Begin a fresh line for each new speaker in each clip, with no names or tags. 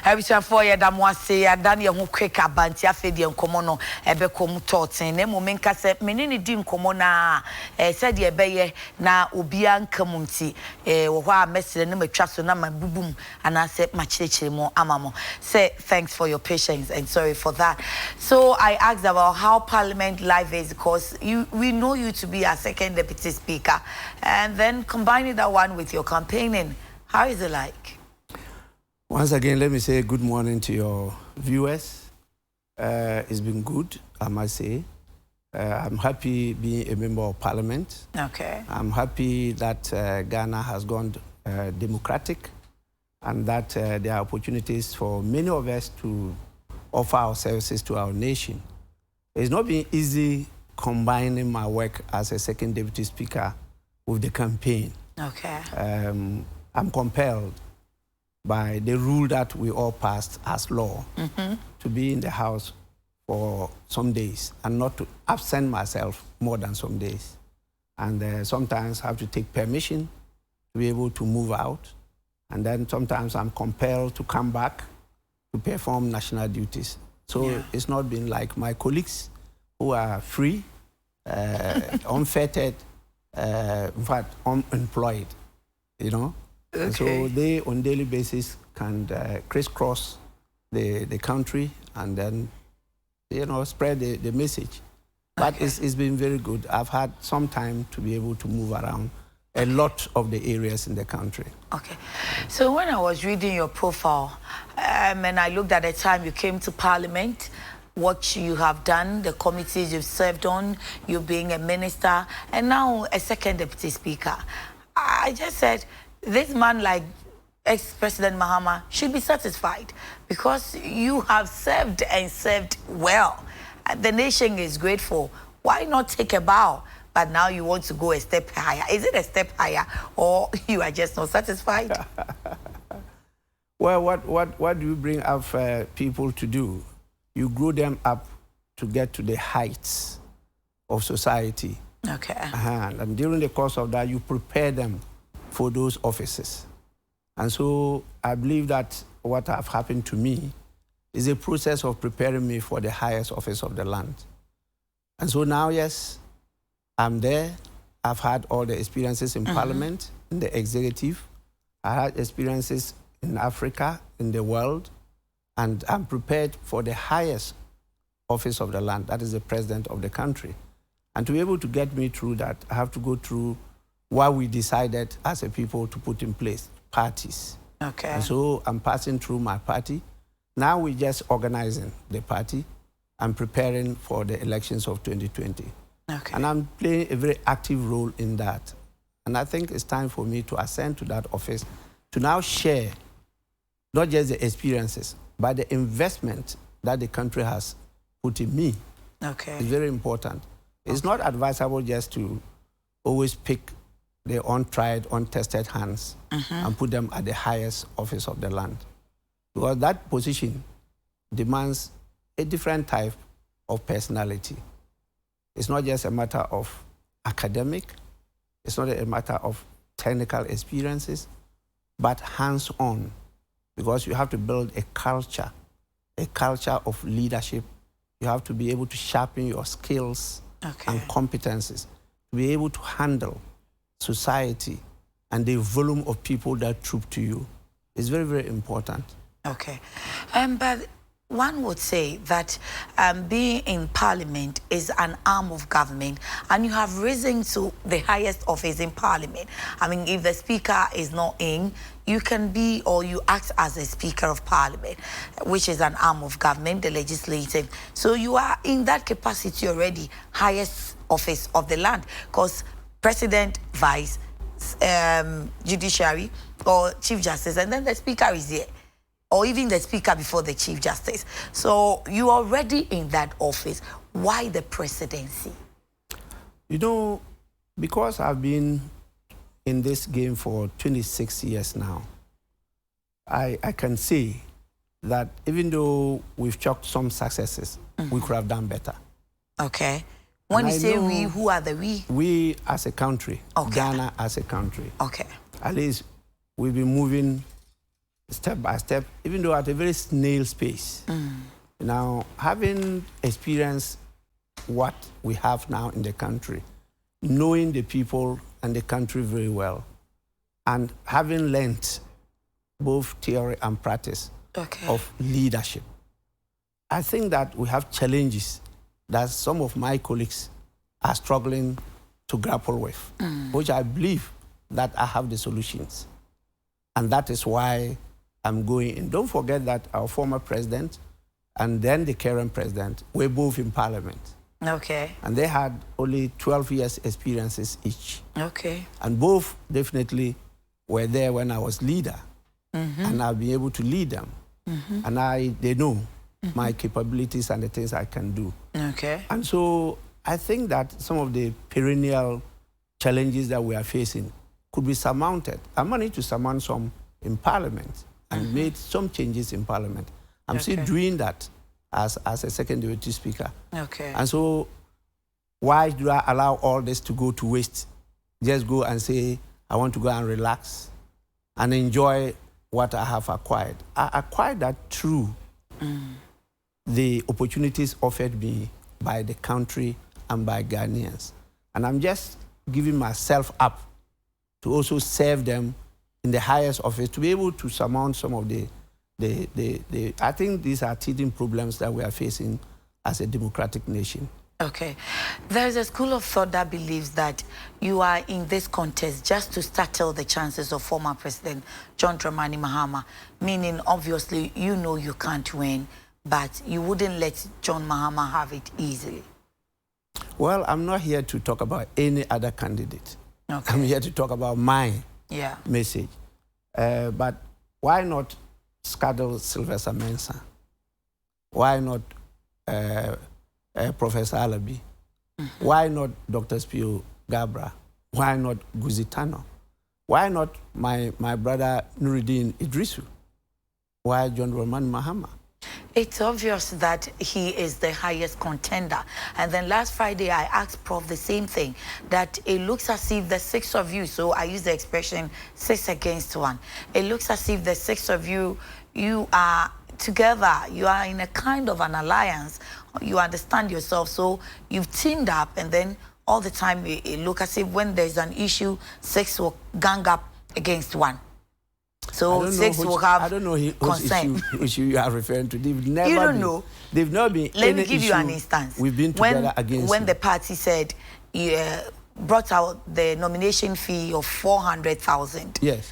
Abisafo ya da mo ase ya da ne ho quick abanti afedi enkomo no ebekom totin na moment ka se menene di nkomo na se de ebeye na obia nkam nti wo ho a mesere na matwa so na mabubum ana se machirechire mo amamo. Say thanks for your patience and sorry for that. So I asked about how Parliament live is because we know you to be a second deputy speaker and then combining that one with your campaigning. How is it like?
Once again, let me say good morning to your viewers. It's been good, I must say. I'm happy being a member of Parliament.
Okay.
I'm happy that Ghana has gone democratic and that there are opportunities for many of us to offer our services to our nation. It's not been easy combining my work as a second deputy speaker with the campaign.
Okay.
I'm compelled by the rule that we all passed as law to be in the house for some days and not to absent myself more than some days. And sometimes have to take permission to be able to move out. And then sometimes I'm compelled to come back to perform national duties. So it's not been like my colleagues who are free, unfettered, in fact, unemployed, you know. Okay. So they, on daily basis, can crisscross the country and then, you know, spread the message. But it's been very good. I've had some time to be able to move around a lot of the areas in the country.
Okay. So when I was reading your profile, and I looked at the time you came to Parliament, what you have done, the committees you've served on, you being a minister, and now a second deputy speaker. I just said, this man like ex-President Mahama should be satisfied because you have served and served well. And the nation is grateful. Why not take a bow? But now you want to go a step higher. Is it a step higher or you are just not satisfied?
Well, what do you bring up people to do? You grow them up to get to the heights of society.
Okay.
And during the course of that, you prepare them for those offices. And so I believe that what have happened to me is a process of preparing me for the highest office of the land. And so now, yes, I'm there. I've had all the experiences in Parliament, in the executive. I had experiences in Africa, in the world, and I'm prepared for the highest office of the land, that is the president of the country. And to be able to get me through that, I have to go through what we decided as a people to put in place, parties.
Okay.
And so I'm passing through my party. Now we're just organizing the party and preparing for the elections of 2020.
Okay.
And I'm playing a very active role in that. And I think it's time for me to ascend to that office to now share not just the experiences, but the investment that the country has put in me.
Okay.
It's very important. It's not advisable just to always pick the untried, untested hands and put them at the highest office of the land. Because that position demands a different type of personality. It's not just a matter of academic, it's not a matter of technical experiences, but hands-on. Because you have to build a culture of leadership. You have to be able to sharpen your skills and competencies to be able to handle society and the volume of people that troop to you. It's very, very important.
Okay. But one would say that being in Parliament is an arm of government and you have risen to the highest office in Parliament. I mean, if the Speaker is not in, you can be or you act as a Speaker of Parliament, which is an arm of government, the legislative. So you are in that capacity already, highest office of the land, because President, Vice, Judiciary, or Chief Justice, and then the Speaker is here, or even the Speaker before the Chief Justice. So you are already in that office. Why the presidency?
You know, because I've been in this game for 26 years now, I can say that even though we've chalked some successes, we could have done better.
Okay. When you say we, who are the we?
We as a country, Ghana as a country.
Okay.
At least we've been moving step by step, even though at a very snail pace. Now, having experienced what we have now in the country, knowing the people and the country very well, and having learned both theory and practice of leadership, I think that we have challenges that some of my colleagues are struggling to grapple with, which I believe that I have the solutions. And that is why I'm going in. Don't forget that our former president and then the current president were both in Parliament.
Okay.
And they had only 12 years experiences each.
Okay.
And both definitely were there when I was leader. And I'll be able to lead them. And they know my capabilities and the things I can do.
Okay.
And so I think that some of the perennial challenges that we are facing could be surmounted. I managed to surmount some in Parliament and made some changes in Parliament. I'm still doing that as a second deputy speaker.
Okay.
And so why do I allow all this to go to waste? Just go and say, I want to go and relax and enjoy what I have acquired. I acquired that through the opportunities offered me by the country and by Ghanaians. And I'm just giving myself up to also serve them in the highest office, to be able to surmount some of the I think these are teething problems that we are facing as a democratic nation.
Okay. There's a school of thought that believes that you are in this contest just to startle the chances of former President John Dramani Mahama, meaning obviously you know you can't win, but you wouldn't let John Mahama have it easily.
Well, I'm not here to talk about any other candidate.
Okay.
I'm here to talk about my message. But why not Skadel Sylvester Mensah? Why not Professor Alabi? Why not Dr. Spio Gabra? Why not Guzitano? Why not my brother Nuruddin Idrisu? Why John Dramani Mahama?
It's obvious that he is the highest contender. And then last Friday, I asked Prof the same thing, that it looks as if the six of you, so I use the expression 6 against 1. It looks as if the six of you, you are together, you are in a kind of an alliance, you understand yourself, so you've teamed up, and then all the time it looks as if when there's an issue, 6 will gang up against 1. So 6 will have
I don't know
consent.
Which issue you are referring to. They've never
you don't know.
They've not been.
Let me give you an instance.
We've been together against.
When the party said brought out the nomination fee of 400,000.
Yes.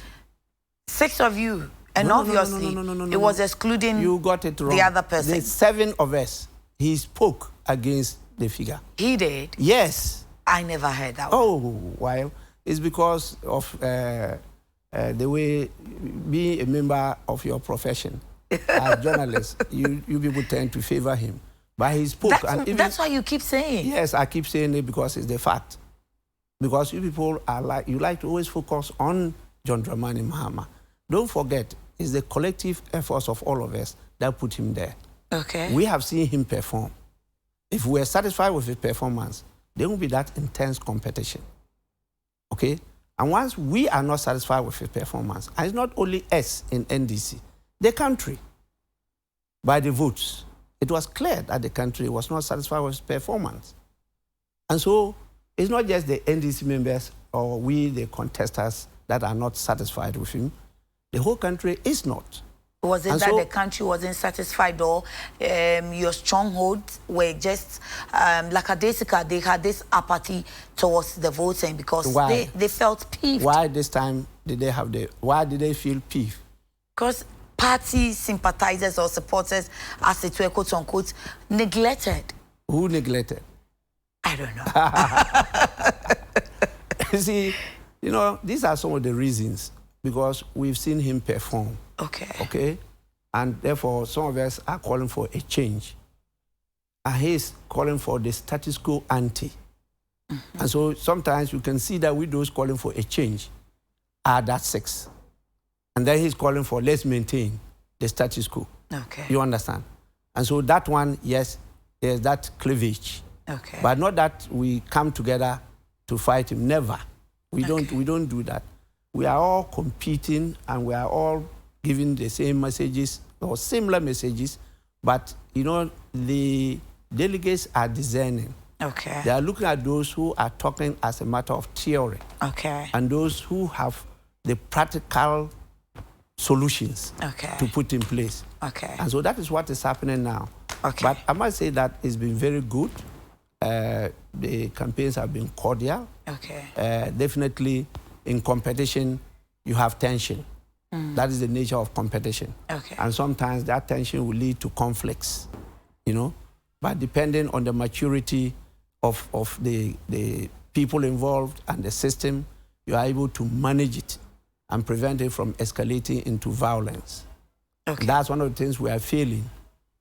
6 of you, and obviously it was excluding.
You got it wrong.
The other person.
There's 7 of us. He spoke against the figure.
He did.
Yes.
I never heard that.
Well, it's because of the way being a member of your profession as journalists, you people tend to favor him. But he spoke.
That's why you keep saying.
Yes, I keep saying it because it's the fact. Because you people you like to always focus on John Dramani Mahama. Don't forget, it's the collective efforts of all of us that put him there.
Okay.
We have seen him perform. If we are satisfied with his performance, there won't be that intense competition. Okay? And once we are not satisfied with his performance, and it's not only us in NDC, the country, by the votes, it was clear that the country was not satisfied with his performance. And so it's not just the NDC members or we, the contestants, that are not satisfied with him. The whole country is not.
Was it that the country wasn't satisfied, or your strongholds were just lackadaisical? They had this apathy towards the voting because they felt peeved.
Why this time did they why did they feel peeved? Because
party sympathizers or supporters, as it were, quote unquote, neglected.
Who neglected?
I don't
know. See, these are some of the reasons, because we've seen him perform. Okay? And therefore, some of us are calling for a change. And he's calling for the status quo ante. And so sometimes you can see that with those calling for a change are that 6. And then he's calling for let's maintain the status quo.
Okay.
You understand? And so that one, yes, there's that cleavage.
Okay.
But not that we come together to fight him. Never. We don't do that. We are all competing and we are all giving the same messages or similar messages, but, you know, the delegates are discerning.
Okay.
They are looking at those who are talking as a matter of theory.
Okay.
And those who have the practical solutions to put in place.
Okay.
And so that is what is happening now.
Okay.
But I must say that it's been very good. The campaigns have been cordial.
Okay.
Definitely in competition, you have tension. That is the nature of competition.
Okay.
And sometimes that tension will lead to conflicts, you know. But depending on the maturity of the people involved and the system, you are able to manage it and prevent it from escalating into violence. Okay. That's one of the things we are feeling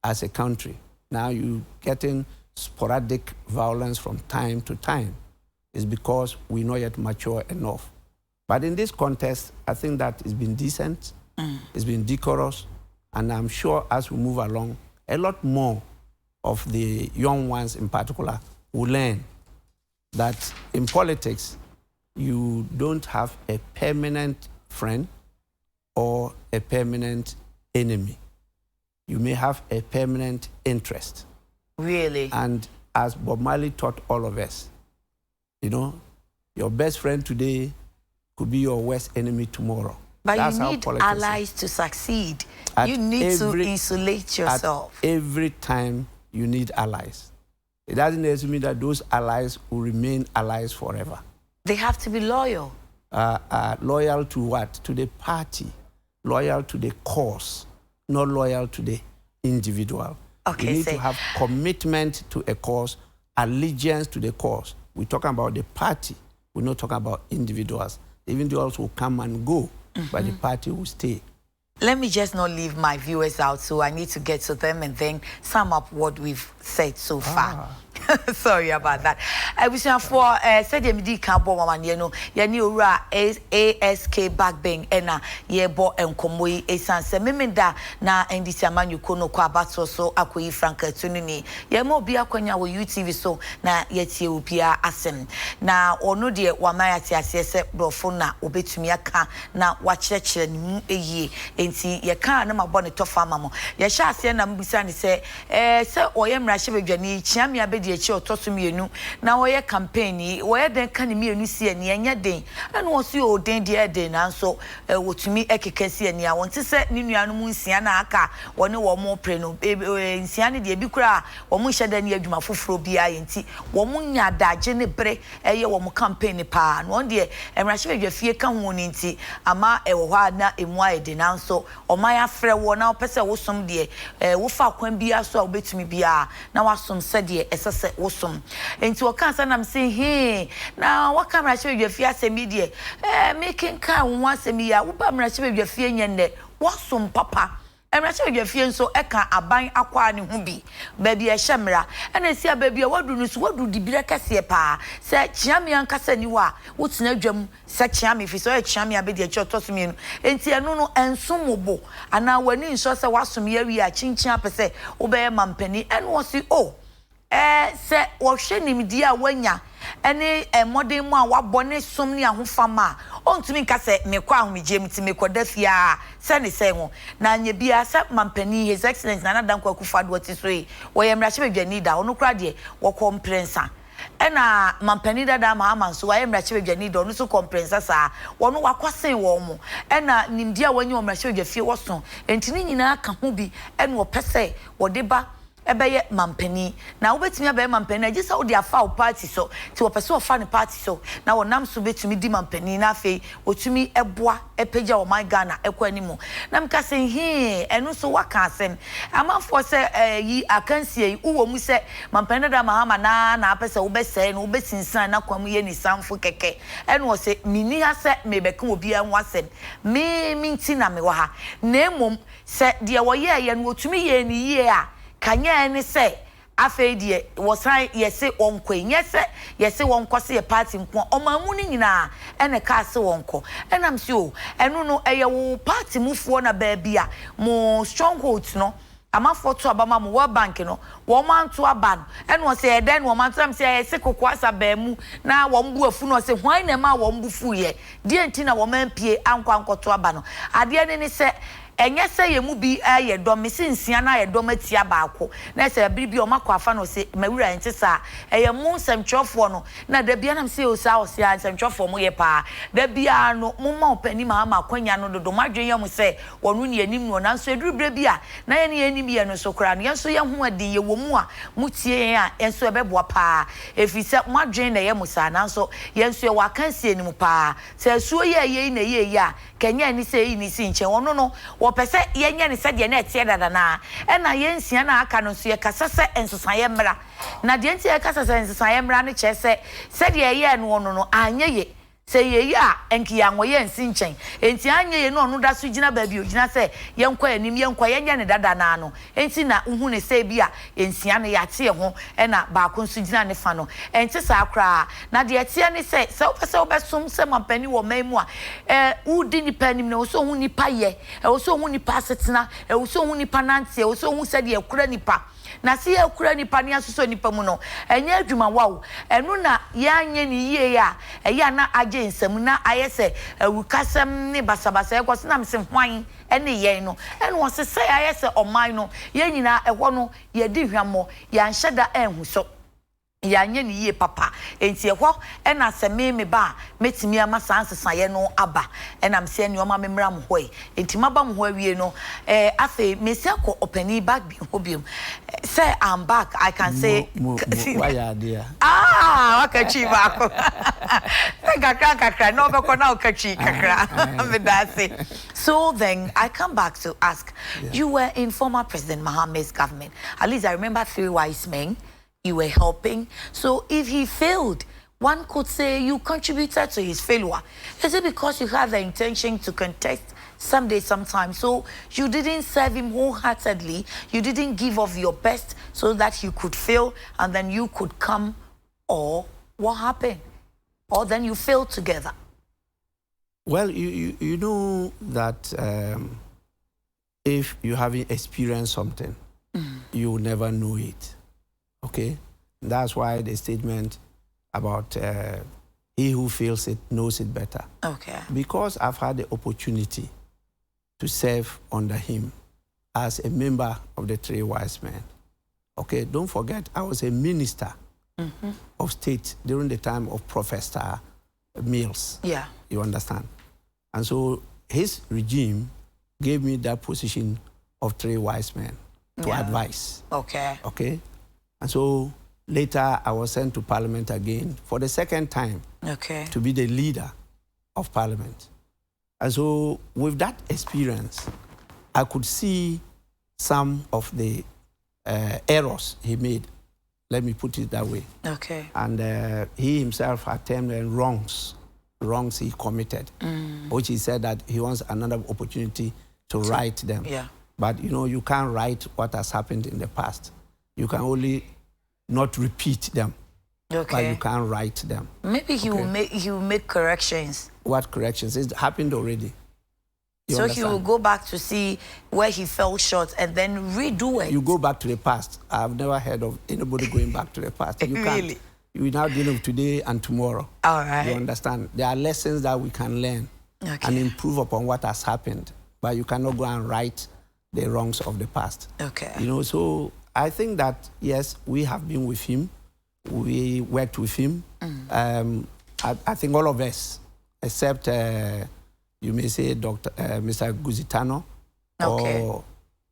as a country. Now you're getting sporadic violence from time to time. It's because we're not yet mature enough. But in this context, I think that it's been decent, it's been decorous, and I'm sure as we move along, a lot more of the young ones in particular will learn that in politics, you don't have a permanent friend or a permanent enemy. You may have a permanent interest.
Really?
And as Bob Marley taught all of us, you know, your best friend today could be your worst enemy tomorrow.
But that's you need allies to succeed. You need to insulate yourself.
Every time you need allies. It doesn't necessarily mean that those allies will remain allies forever.
They have to be loyal.
Loyal to what? To the party. Loyal to the cause. Not loyal to the individual. Okay, you need to have commitment to a cause, allegiance to the cause. We're talking about the party. We're not talking about individuals. The individuals will come and go, but the party will stay.
Let me just not leave my viewers out, so I need to get to them and then sum up what we've said so far. Sorry about that. I wish for said MD Campo Mamaniano, Yani Ura ASK Bagbin, Ena, Yebo and Komoi, Esan Semimenda, na NDC Manu Kono Kwabato, so Akui Franka Tunini, Yamo Bia Konya, UTV so, na Yeti Upia Asen. Na ono de Wamayati Asiese Brofona, Obetumiaka, na Wacheche Ye, Enti Yaka, Nama Bonnet of Famamo. Yasha Siena Mbusani say, Sir Oyem Rashibe Jani, Chamia Bedi. Na oye campaign oye den kan mi enu si ani anya den ana wo so o den de den na so wotumi ekeka si ani a wonte se ni nuanu mu nsia na aka woni wo mo pre no nsia ne de bi kura wo mo hyeda ne adwuma foforo bia yenti wo mo nya daje ne bre eye wo mo campaign pa no de emrahye badwafie ka ho ni nti ama wo ha na emu aye de na so o man afre wo na opese wo som de wo fa kwan bia so a obetumi bia na wasom se de se wosom enti wokansa nam say he na waka mrahye badwafie asemi de making kan wo asemi ya wo ba mrahye badwafie nyenne wosom papa emrahye badwafie nso eka aban akwa ne ho bi ba bi ehemra ena sia ba bi wadu no so wadu dibire kase pa se chiame ankasa ni wa wotena dwam se chiame fi so chiame abedi echi otosumi no enti eno no ensomobo ana wani nso se wasom ya wi a chinchin apese wo be mampani eno wo si se wo hwe nimdi a wanya ene modern mu a wabone som ne ahofama ontumi nka se mekwa ahomegye mti mekoda fia se ne se ho na anya bia se mampani his excellence na Nadankwa Akufo-Addo wati so yi wo yemrahye badwani da ono kra de wo komprensa ena mampani dada mahama nso wa yemrahye badwani da ono so komprensa sa wono wakosen wo mo ena nimdi a wanya omrahye badwafie woso entini nyina aka ho bi ene wo pese wo de ba ebeye mampani na wobetumi abeye mampani na gisa wo de afa wo party so ti wo pese wo fa ne party so na wonam so betumi di mampani na afei wotumi eboa epeja wo my Ghana ekwa nimu na mka se he enu so waka asem amafo se yi akansie yi wo mu se mampani da mahama na apese wo bese no wo besinsan na kwam ye ni sanfo keke enu wo se mini ha se mebeka obi an wasem me minti na me wa ha na emom se de wo ye no wotumi ye ni ye a kanya ni se afei die wosan yese wonko nyese yese wonko se party nko omamu ni nyina ene ka se wonko enam si o enu no eye wo party mufuo na ba bia mo strongholds no amafo to abama mo World Bank no wo manto aban ene wo se eden wo manto am se yese kokoasa ba mu na wo mbu afu no se hwan na ma wo mbu fu ye die nti na wo mampie ankwa ankoto aba no ade ne se enye se ye mu bi ye dom me sinsia na ye dom atia baako na se biribi o makọ afa no se mawura ente sa eye mu nsɛmtwerɛfoɔ no na da bia nam se o sa o se nsɛmtwerɛfoɔ mu ye pa da bia no mu ma opani ma kwanya no dodo madwen ye mu se wɔno ne anim no nanso edurubere bia na ye ne anim ye no so kra no yenso ye ho adi ye wɔ mu a mutie a yenso ebeboa pa efi se madwen na ye mu sa nanso yenso ye waka sie ni mu pa se asuo ye na ye ya kenya ni se yi ni si nche wono no wo pese yenye ni se de na etie dada na e na yensia na aka no so ye kasese ensesaye mra na de entie kasese ensesaye mra ne chese se de ye no wono no anye ye se ye ya enki ya nwoye nsi nchen enti anye ye no onu da so gina ba bi ogina se yenkwa anim yenkwa yenye ne dada na no enti na uhu ne se bi a ensia ne ya te ho e na ba ko so gina ne fa no enti sa akra na de etie ne se se obesom se mampani wo man mu a udi ni panim na so hu nipa ye so hu nipa setena so hu nipa nante so hu se de ekura nipa na si ekura nipa ne asoso nipa mu no enye adwuma wawo enu na ya anye ni yie ya eya na age nsam na ayese awukasem ne basabasa ekwoso na mse hwan ene ye no enu osese ayese oman no ye nyina ehwo no ye di hwamo ya nhyeda enhu so yanye ni ye papa enti ehwo ena se me ba metimi ama sansesaye no aba ena mse ni oma memra mo hoi enti maba mo ho awie no afi mesi akọ opani Bagbin hobium say I'm back I can say
why are there
wakachi bako kakra no be na wakachi kakra me that so then I come back to ask you were in former President Mohammed's government. At least I remember 3 wise men you were helping. So if he failed, one could say you contributed to his failure. Is it because you had the intention to contest someday, sometime? So you didn't serve him wholeheartedly. You didn't give of your best so that he could fail and then you could come, or what happened? Or then you failed together?
Well, you know that if you haven't experienced something, you will never know it. Okay, that's why the statement about he who feels it knows it better.
Okay.
Because I've had the opportunity to serve under him as a member of the 3 wise men. Okay, don't forget, I was a minister of state during the time of Professor Mills.
Yeah.
You understand? And so his regime gave me that position of 3 wise men to advise.
Okay.
Okay. And so later I was sent to Parliament again for the 2nd time to be the leader of Parliament. And so with that experience, I could see some of the errors he made. Let me put it that way.
Okay.
And he himself attempted wrongs he committed, which he said that he wants another opportunity to right them.
Yeah.
But you know, you can't right what has happened in the past. You can only not repeat them, but you can't write them.
Maybe he will make corrections.
What corrections? It happened already.
So he will go back to see where he fell short and then redo it.
You go back to the past. I've never heard of anybody going back to the past. You can't.
Really?
You now deal with today and tomorrow.
All right.
You understand? There are lessons that we can learn and improve upon what has happened, but you cannot go and right the wrongs of the past.
Okay.
You know, so I think that, yes, we have been with him. We worked with him. I think all of us, except you may say Mr. Guzitano or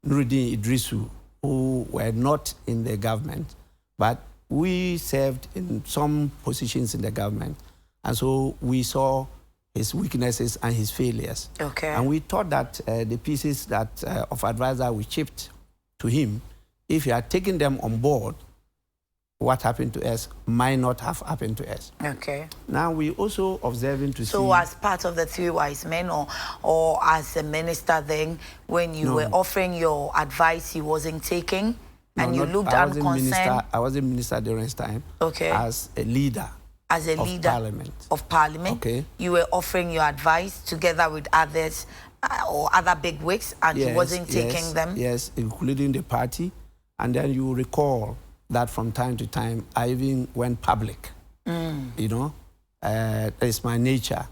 Nuruddin Idrisu, who were not in the government, but we served in some positions in the government. And so we saw his weaknesses and his failures.
Okay.
And we thought that the pieces that of advice that we chipped to him, if he had taken them on board, what happened to us might not have happened to us.
Okay.
Now we also observing to see.
So as part of the 3 wise men, or as a minister, then when you were offering your advice, he wasn't taking, and you looked unconcerned.
I was a minister during his time.
Okay.
As a leader.
As a leader of Parliament.
Okay.
You were offering your advice together with others or other big wigs, and he wasn't taking them. Yes,
including the party, and then you recall that from time to time, I even went public. You know, it's my nature.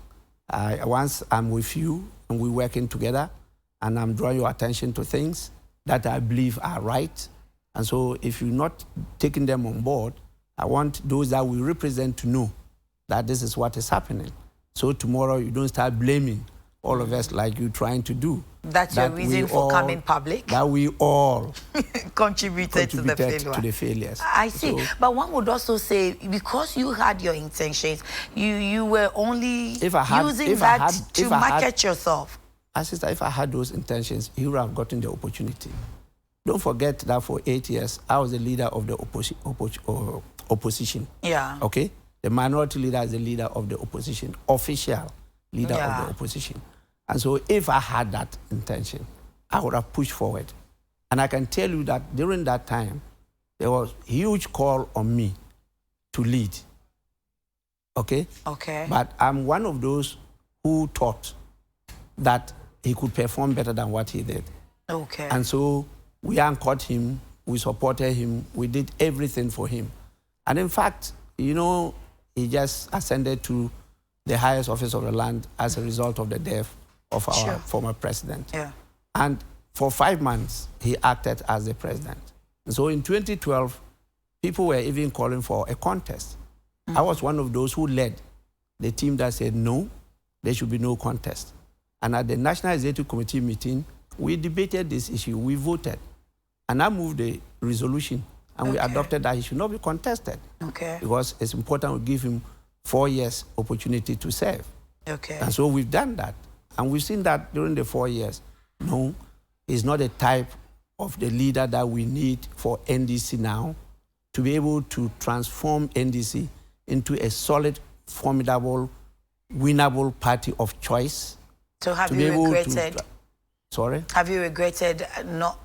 Once I'm with you and we're working together, and I'm drawing your attention to things that I believe are right. And so if you're not taking them on board, I want those that we represent to know that this is what is happening. So tomorrow you don't start blaming all of us like you're trying to do.
That's your reason for coming public?
That we all
contributed to the
failures.
I see. So, but one would also say, because you had your intentions, you were only using that to market yourself.
Sister, if I had those intentions, you would have gotten the opportunity. Don't forget that for 8 years, I was the leader of the opposition.
Yeah.
Okay? The minority leader is the leader of the opposition, official leader of the opposition. And so if I had that intention, I would have pushed forward. And I can tell you that during that time, there was a huge call on me to lead. Okay?
Okay.
But I'm one of those who thought that he could perform better than what he did.
Okay.
And so we anchored him, we supported him, we did everything for him. And in fact, you know, he just ascended to the highest office of the land as a result of the death of our former president.
Yeah.
And for 5 months, he acted as the president. And so in 2012, people were even calling for a contest. I was one of those who led the team that said, no, there should be no contest. And at the National Executive Committee meeting, we debated this issue, we voted. And I moved the resolution, and we adopted that he should not be contested.
Okay.
Because it's important to give him 4 years opportunity to serve.
Okay.
And so we've done that. And we've seen that during the 4 years. No, he's not a type of the leader that we need for NDC now to be able to transform NDC into a solid, formidable, winnable party of choice.
So have you regretted?
Sorry?
Have you regretted not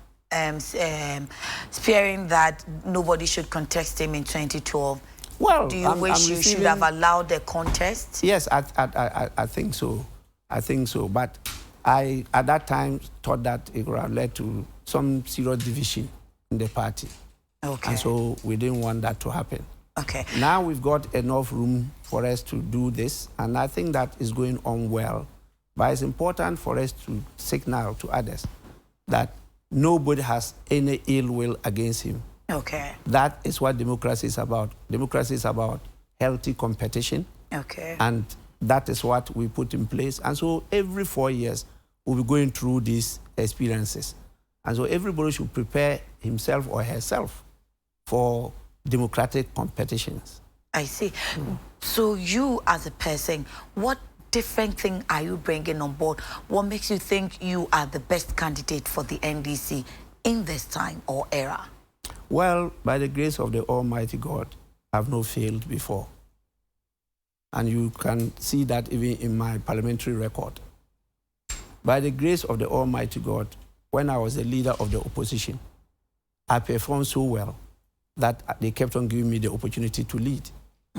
fearing that nobody should contest him in 2012?
Well,
do you wish you should have allowed the contest?
Yes, I think so. I think so. But I, at that time, thought that it would have led to some serious division in the party.
Okay.
And so we didn't want that to happen.
Okay.
Now we've got enough room for us to do this, and I think that is going on well. But it's important for us to signal to others that nobody has any ill will against him.
Okay.
That is what democracy is about. Democracy is about healthy competition.
Okay.
And that is what we put in place. And so every 4 years, we'll be going through these experiences. And so everybody should prepare himself or herself for democratic competitions.
I see. So you as a person, what different thing are you bringing on board? What makes you think you are the best candidate for the NDC in this time or era?
Well, by the grace of the Almighty God, I've not failed before. And you can see that even in my parliamentary record. By the grace of the Almighty God, when I was the leader of the opposition, I performed so well that they kept on giving me the opportunity to lead.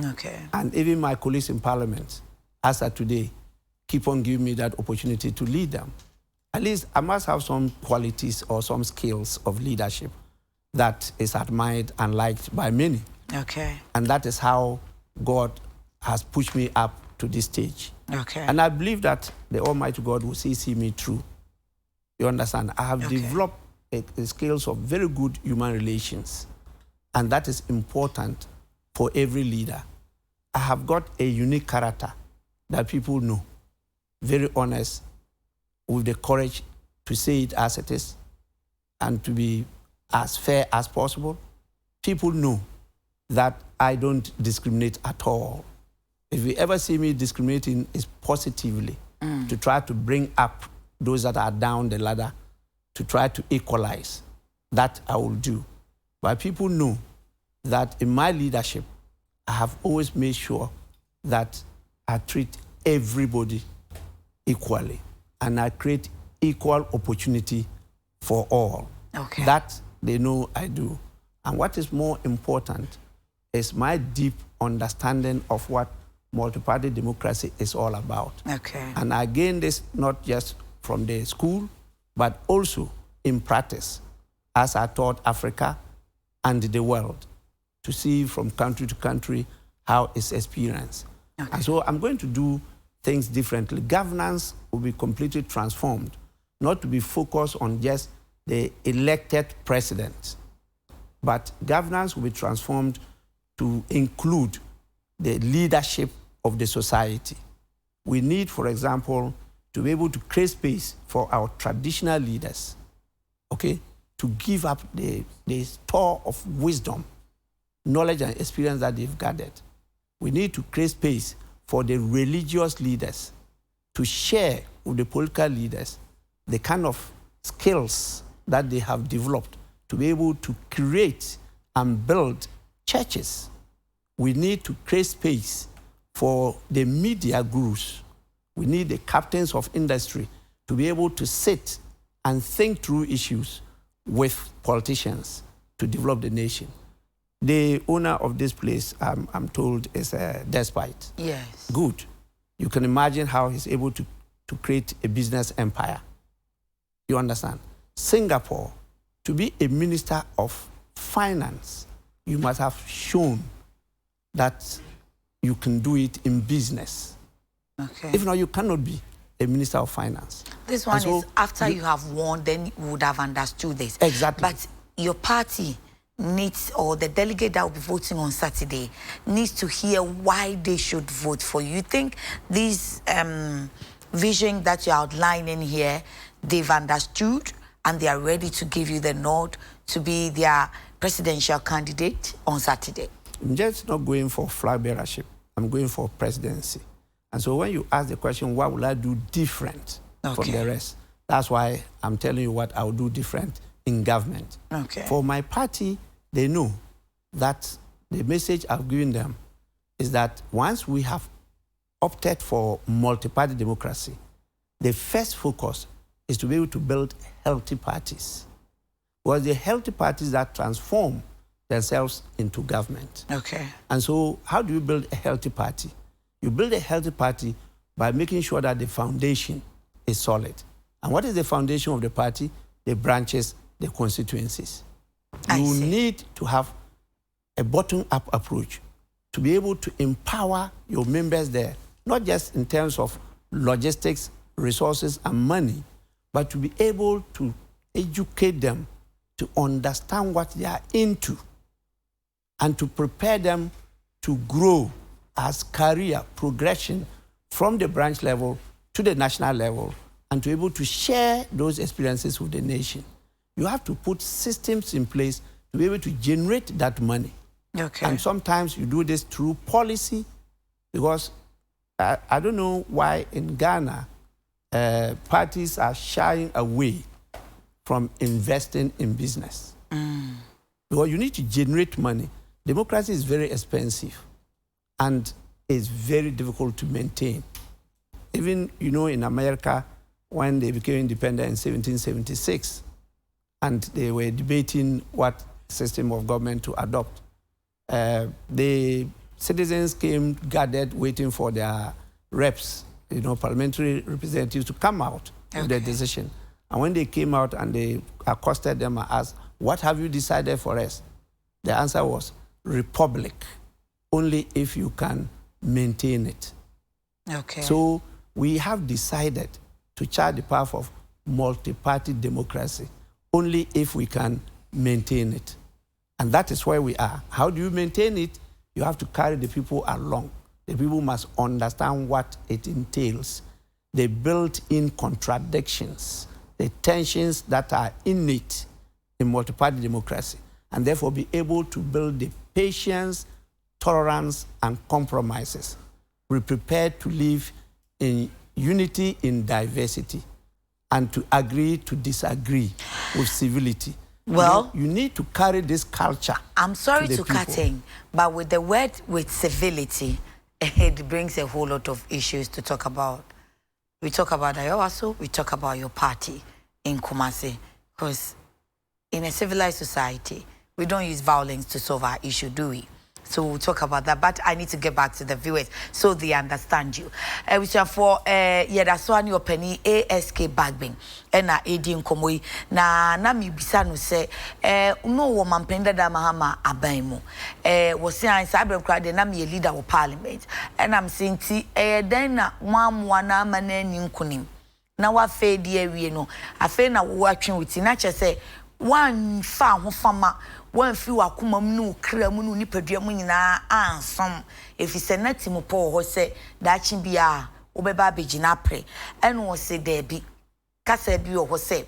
Okay.
And even my colleagues in Parliament, as of today, keep on giving me that opportunity to lead them. At least I must have some qualities or some skills of leadership that is admired and liked by many.
Okay.
And that is how God has pushed me up to this stage.
Okay.
And I believe that the Almighty God will see me through. You understand? I have developed a skills of very good human relations. And that is important for every leader. I have got a unique character that people know. Very honest, with the courage to say it as it is, and to be as fair as possible. People know that I don't discriminate at all. If you ever see me discriminating, it's positively, to try to bring up those that are down the ladder, to try to equalize. That I will do. But people know that in my leadership, I have always made sure that I treat everybody equally, and I create equal opportunity for all.
Okay.
That they know I do. And what is more important is my deep understanding of what multi-party democracy is all about.
Okay.
And I gained this not just from the school, but also in practice, as I taught Africa and the world, to see from country to country how it's experienced. Okay. And so I'm going to do things differently. Governance will be completely transformed not to be focused on just the elected president, but governance will be transformed to include the leadership of the society. We need, for example, to be able to create space for our traditional leaders, okay, to give up the store of wisdom, knowledge, and experience that they've gathered. We need to create space for the religious leaders to share with the political leaders the kind of skills that they have developed to be able to create and build churches. We need to create space for the media gurus. We need the captains of industry to be able to sit and think through issues with politicians to develop the nation. The owner of this place, I'm told, is a despot.
Yes.
Good. You can imagine how he's able to create a business empire. You understand? Singapore, to be a minister of finance, you must have shown that you can do it in business.
Okay.
If not, you cannot be a minister of finance.
This one is after you have won, then you would have understood this.
Exactly.
But your party needs, or the delegate that will be voting on Saturday, needs to hear why they should vote for you. You think this vision that you're outlining here, they've understood and they are ready to give you the nod to be their presidential candidate on Saturday?
I'm just not going for flag bearership. I'm going for presidency. And so when you ask the question, what will I do different from the rest? That's why I'm telling you what I'll do different in government.
Okay.
For my party, they know that the message I've given them is that once we have opted for multi-party democracy, the first focus is to be able to build healthy parties. Because the healthy parties that transform themselves into government.
Okay.
And so how do you build a healthy party? You build a healthy party by making sure that the foundation is solid. And what is the foundation of the party? The branches, the constituencies. You need to have a bottom-up approach to be able to empower your members there, not just in terms of logistics, resources, and money, but to be able to educate them to understand what they are into and to prepare them to grow as career progression from the branch level to the national level and to be able to share those experiences with the nation. You have to put systems in place to be able to generate that money.
Okay.
And sometimes you do this through policy, because I don't know why in Ghana parties are shying away from investing in business. Because you need to generate money. Democracy is very expensive and it's very difficult to maintain. Even, you know, in America, when they became independent in 1776, and they were debating what system of government to adopt, the citizens came gathered waiting for their reps, you know, parliamentary representatives to come out with their decision. And when they came out and they accosted them and asked, what have you decided for us? The answer was, republic, only if you can maintain it.
Okay.
So we have decided to chart the path of multi-party democracy, only if we can maintain it. And that is where we are. How do you maintain it? You have to carry the people along. The people must understand what it entails, the built-in contradictions, the tensions that are innate in multi-party democracy, and therefore be able to build the patience, tolerance, and compromises. Be prepared to live in unity in diversity and to agree to disagree with civility.
Well,
you need to carry this culture.
I'm sorry to cut in, but with the word with civility, it brings a whole lot of issues to talk about. We talk about Ayawaso, we talk about your party in Kumasi, because in a civilized society, we don't use violence to solve our issue, do we? So we'll talk about that, but I need to get back to the viewers so they understand you. Which are for Yedaswani Openi ASK Bagbin and Adin Komoi na mi bisa no say no woman penda da mahama abaimu was saying cyber crowd na me leader of parliament and I'm saying ti then na wana manen kunim na wa fe di awie no afe na wo atwe wuti na che se wan fa ho fama wan fi wakoma mu no kra mu no nipadua mu nyina ansom efise na timopo ho se dachi bia obeba abegina pre eno wo se da bi kasa bi wo se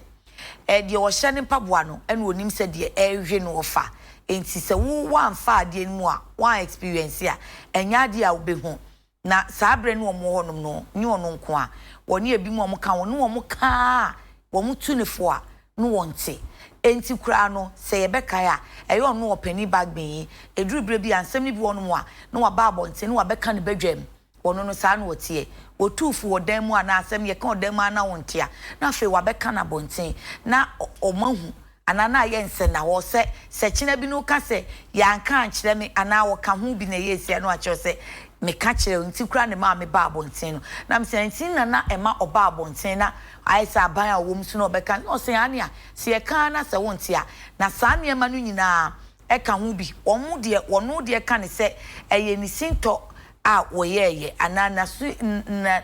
de wo hye ne mpaboa no eno onim se de ehwe no ofa enti se wo wan fa ade mu a wan experience a enya de a obehu na sabre no mo honom no nyi ono nko a woni ebi mo ka woni wo ka wo mutu ne fo a no wonte enti kura no se ye beka ya eyo ono opani Bagbin edurubire bi ansem ni bi wono mu a no wa ba abonte no wa beka ne badwam wono no sa no wotie wotufu wodan mu ana asem ye ka wodan mu ana wonte a na fe wa beka na bonte na omahu anana ye nse na wo se china bi no ka se ya nka ankyere me ana wo ka ho bi na ye sia no a kire se me ka kire nti kura ne ma me ba abonten no na me se nti na ema oba abonten na aisa aban a wo msu no beka no se ania se ye ka na se wonte a na sa ne ma no nyina e ka ho bi wono de ka ne se eye ni sinto a woyeye anana su na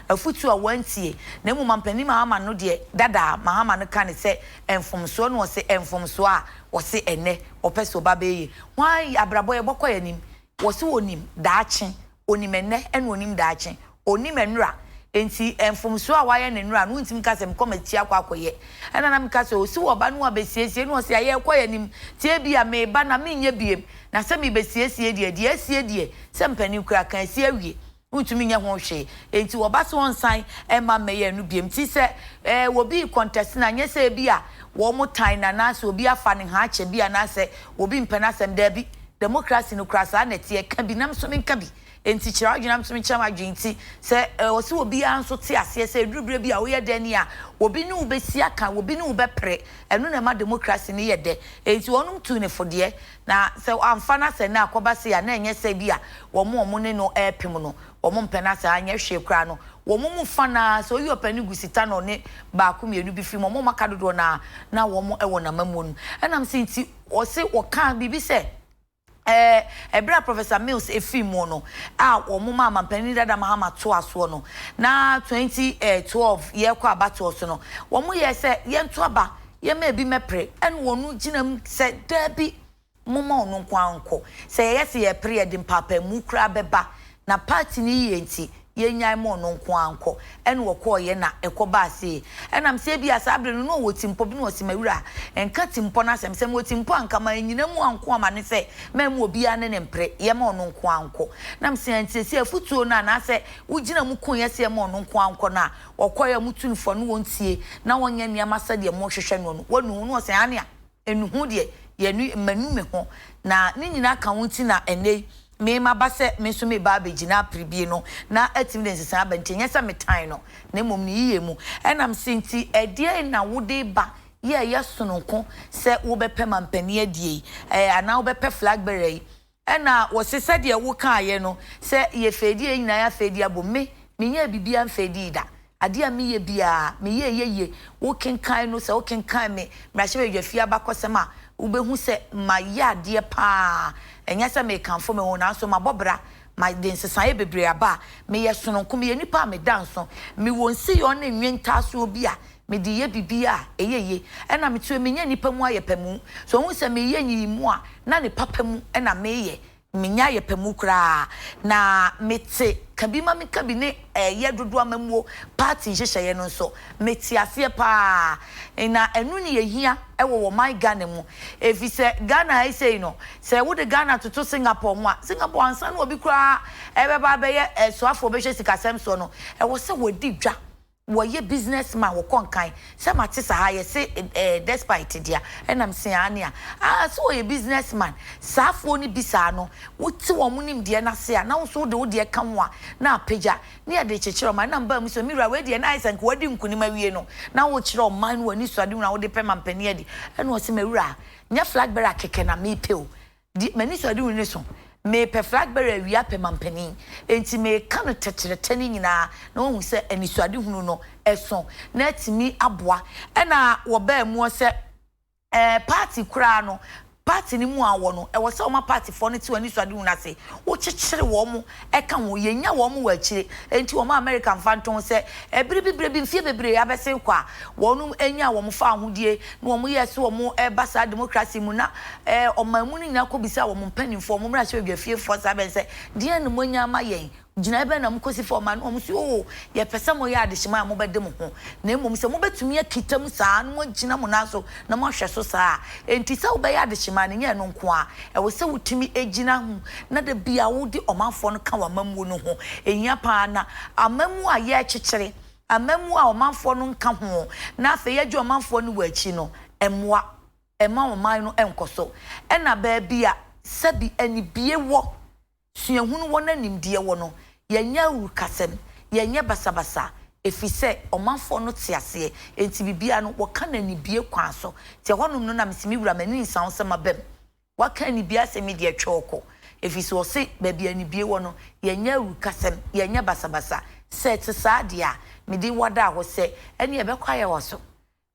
afutu a wantie na mu mampani mahama no de dada mahama no ka ne se enfomso no se enfomso a wo se ene opeso babeye wan abrabo ye bokọ yanim wo se onim daache onim ene ene onim daache onim enura enti enfomso a waye ne nura no ntim ka se mkomati akwakoye ena na mka se o si wo ba no abesiesie no se aye kọ yanim tie bia me ba na menye biem na se mi besiesie die asie die se mpani kura kan asie awie untumi nya ho hwe enti wo ba so onsan e ma meye no biem ti se wo bi contest na nya se bia wo mo tan na na se obi afa ne ha ache bia na se obi mpana sem da bi democracy no krasa na tie ka bi nam so men ka bi enti kira adwinam so men chama adwinti se wo se obi anso te ase se edurubire bi a wo ye dani a obi ne ubesi aka obi ne ubepre eno na ma democracy ne ye de enti wonum tu ne fodie na se amfa na se na akoba se ya na enye se bi a wo mo ne no epim no wo mo mpena se anya hwe kra no wo mo fana so yi opani gusita no ne ba ko mienu bi fi mo maka dodo na wo mo ewo na mamu enam se nti wo se wo kan bibi se ebra Professor Mills efimo no a wo mo mama mpani dada mahama to aso no na 2012 ye kwa abato so no wo mo ye se ye nto aba ye ma bi mepre en wonu ginam se dabi mo ma onu kwanko se ye se ye pre de papa mu kra beba na party ni ye nti ye nyan mo onu kwanko en wo ko ye na ekoba se enam se bi asabre no wo timpo bi no osimawura enka timpo na asem sem wo timpo anka ma nyina mu anko ama ne se mem obi ane ne mpre ye ma onu kwanko nam se anti se afutuo na na se ugina mu kun ye se ma onu kwanko na okoya mutunfo no wontie na wonya niama sa de mo hwehwe no wonu no se ane a enuhu de ye nu manu me ho na ni nyina ka wonti na ene me ma ba se me so me ba begina pribie no na evidence san abante nyesa me tan no na mom ni yiye mu enam sinti edie na wode ba ye sononko se wo bepe mampani adie ana wo bepe Flagbearer ena wo se se de wo kan ye no se ye fedie nyina ya fedie abo me nya bibia fedie da ade a me ye bia me ye wo kenkan no se wo kenkan me mrahye we dwafia bakosema wo behu se ma ya de pa enya se me kanfo me wona so mabobra ma den sesan bebre aba me ye sononko me nipa me danso me wonsi yo na nwenta so obi a me di ye bibia eyeye ena me tu me nya nipa mu ayepemu so hu se me ye nyi mu a na ne papa mu ena me ye minya ayepemu kra na mete kabima me kabine ye dodo amamuo party hyehyeye no so meti ase pa na enu ne yehia ewo my Ghana mu efise Ghana I say no say wo de Ghana to Singapore mu a Singapore ansa na obi kra ebeba be ye so afo be hye sikasem so no ewo se wodi dwa wo ye businessman wo konkan se mate sa ha ye se despite dia enam se ania so ye businessman safo ni bisa no wuti wo munim de na se na so de wo de kan wa na peja ne ya de chechiro man na mba mu so mira we de na isan ko wadi nkunima wie no na wo chiro man wani so ade na wo de pema mpani ade ena wo se mewura nya Flagbearer keke na me pe o di mani so ade woni so me pe Flagbearer wi apema mpani enti me ka no techerete ni nyina na wo hu se anisuade hunu no eson na timi aboa ena wo ba mu se party kura no party ni mu awo no e wo se o ma party for ne ti wani so ade hu na se wo chichire wo mo e ka wo yenya wo mo wa chire enti wo ma American fanton se e bire bi mfie bebre abese kwa wo no enya wo mo fa ahodie na wo mo yeso wo mo e basa democracy mu na o ma mu ni nya ko bisa wo mo mpanimfo mo mra hwe gafie fo sa ben se de na mo nya ma yen gina ebe na mkosi for man o msi o ye pese mo ya adehima mo bede mo ho na emom se mo betumi akitam saa no gina mo naso na mo hwe so saa enti se wo be ya adehima ne nya no nko a e wo se wutumi egina ho na da bia wo di omanfo no ka wa mamu no ho enya pa na amamu a ye kyekere amamu a omanfo no nka ho na afa ye gye omanfo no wachi no emwa ema oman no enkoso e na ba bia sabi ani bie wo suahunu wona nimdie wo no yenya urukasem yenya basabasa efise omanfo no tiase enti bibia no woka na nibie kwan so te honum no na mesimi wura mani nsan so mabem waka nibia se me de twoko efise wo se babia nibie wo no yenya urukasem yenya basabasa set saade a me di wada ho se ene ye bekwa ye wo so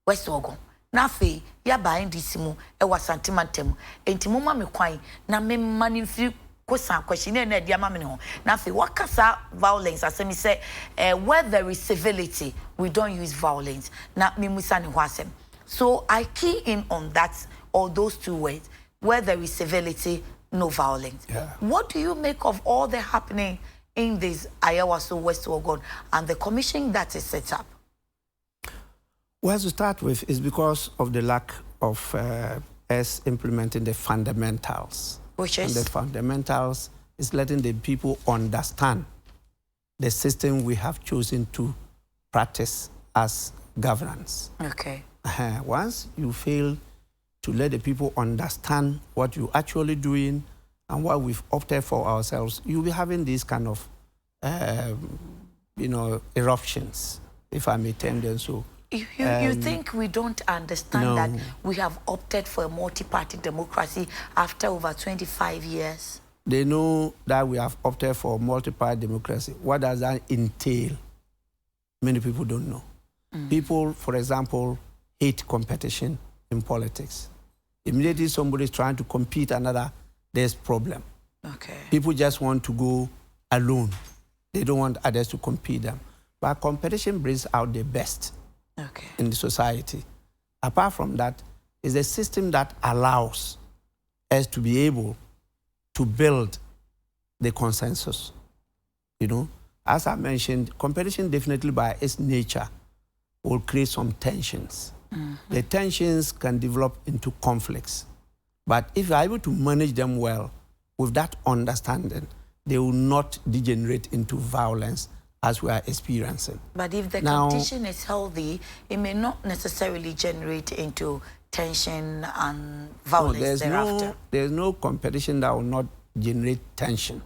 wesogo na fe ya ba NDC mu e wasantimantem enti mo ma me kwan na me manifri kosa question na dia mama ne ho na fe wakasa violence asemi say where there is civility we don't use violence na me musa ne ho asem so I key in on that or those two words where there is civility no violence. What do you make of all the happening in this Ayawaso West Ogun and the commission that is set up?
Well, to start with, is because of the lack of us implementing the fundamentals.
Which is?
And the fundamentals is letting the people understand the system we have chosen to practice as governance.
Okay.
Once you fail to let the people understand what you're actually doing and what we've opted for ourselves, you'll be having these kind of, eruptions, if I may term them so.
You think we don't understand that we have opted for a multi-party democracy after over 25 years?
They know that we have opted for multi-party democracy. What does that entail? Many people don't know. People, for example, hate competition in politics. Immediately somebody is trying to compete another, there's problem.
Okay.
People just want to go alone. They don't want others to compete them. But competition brings out the best.
Okay.
In the society. Apart from that, is a system that allows us to be able to build the consensus. As I mentioned, competition definitely by its nature will create some tensions. The tensions can develop into conflicts. But if you're able to manage them well, with that understanding, they will not degenerate into violence as we are experiencing.
But if the competition is healthy, it may not necessarily generate into tension and violence thereafter.
There's no competition that will not generate tension.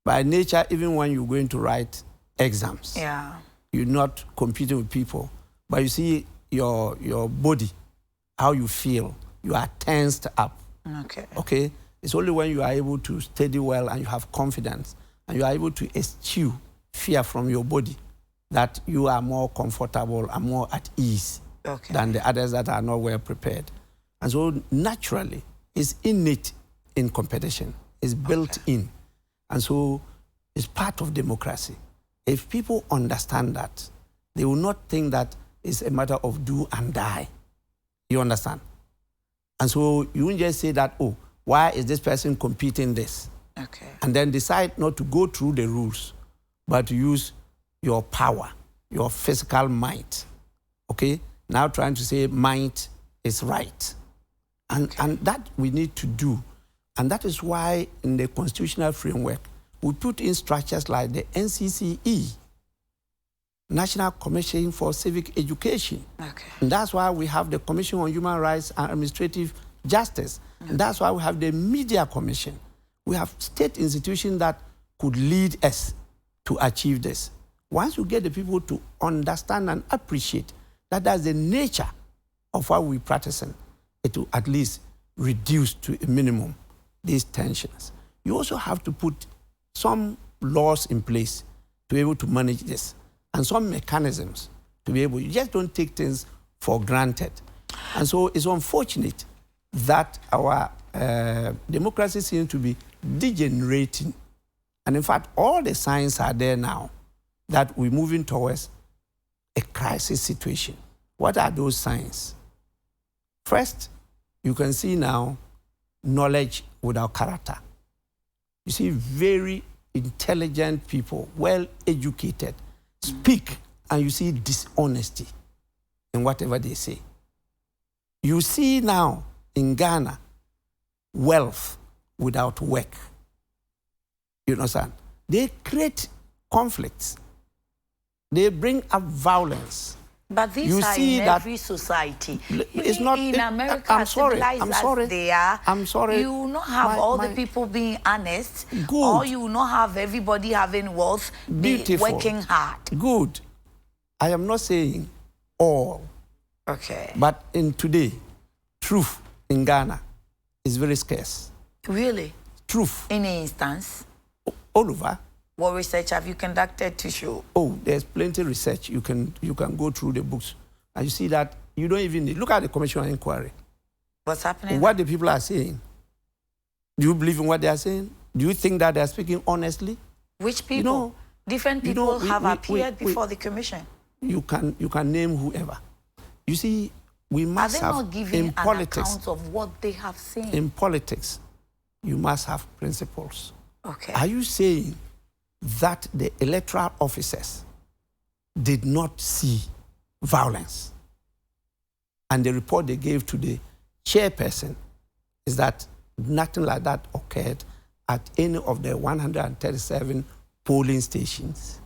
By nature, even when you're going to write exams, you're not competing with people, but you see your body, how you feel, you are tensed up. Okay? It's only when you are able to study well and you have confidence and you are able to eschew fear from your body that you are more comfortable and more at ease than the others that are not well prepared. And so naturally, it's innate in competition. It's built in. And so it's part of democracy. If people understand that, they will not think that it's a matter of do and die. You understand? And so you won't just say that, oh, why is this person competing this? And then decide not to go through the rules, but to use your power, your physical might. Okay? Now trying to say might is right. And that we need to do. And that is why in the constitutional framework, we put in structures like the NCCE, National Commission for Civic Education. And that's why we have the Commission on Human Rights and Administrative Justice. And that's why we have the Media Commission. We have state institutions that could lead us to achieve this. Once you get the people to understand and appreciate that that's the nature of what we're practicing, it will at least reduce to a minimum these tensions. You also have to put some laws in place to be able to manage this and some mechanisms to be able, you just don't take things for granted. And so it's unfortunate that our democracy seems to be degenerating. And in fact, all the signs are there now that we're moving towards a crisis situation. What are those signs? First, you can see now knowledge without character. You see very intelligent people, well-educated, speak, and you see dishonesty in whatever they say. You see now in Ghana, wealth without work. You understand? They create conflicts. They bring up violence.
But these are in every society.
It's not
in America.
I'm sorry.
They are.
I'm sorry.
You will not have all the people being honest.
Good.
Or you will not have everybody having wealth, working hard.
Good. I am not saying all.
Okay.
But in today, truth in Ghana is very scarce.
Really?
Truth.
Any instance?
All over.
What research have you conducted to show?
Oh, there's plenty of research. You can go through the books. And you see that you don't even need. Look at the commission of inquiry.
What's happening?
What the people are saying. Do you believe in what they are saying? Do you think that they are speaking honestly?
Which people? Different people have appeared before the commission.
You can name whoever. You see, we must have,
not giving
in politics,
an account of what they have seen?
In politics, you must have principles.
Okay.
Are you saying that the electoral officers did not see violence? And the report they gave to the chairperson is that nothing like that occurred at any of the 137 polling stations.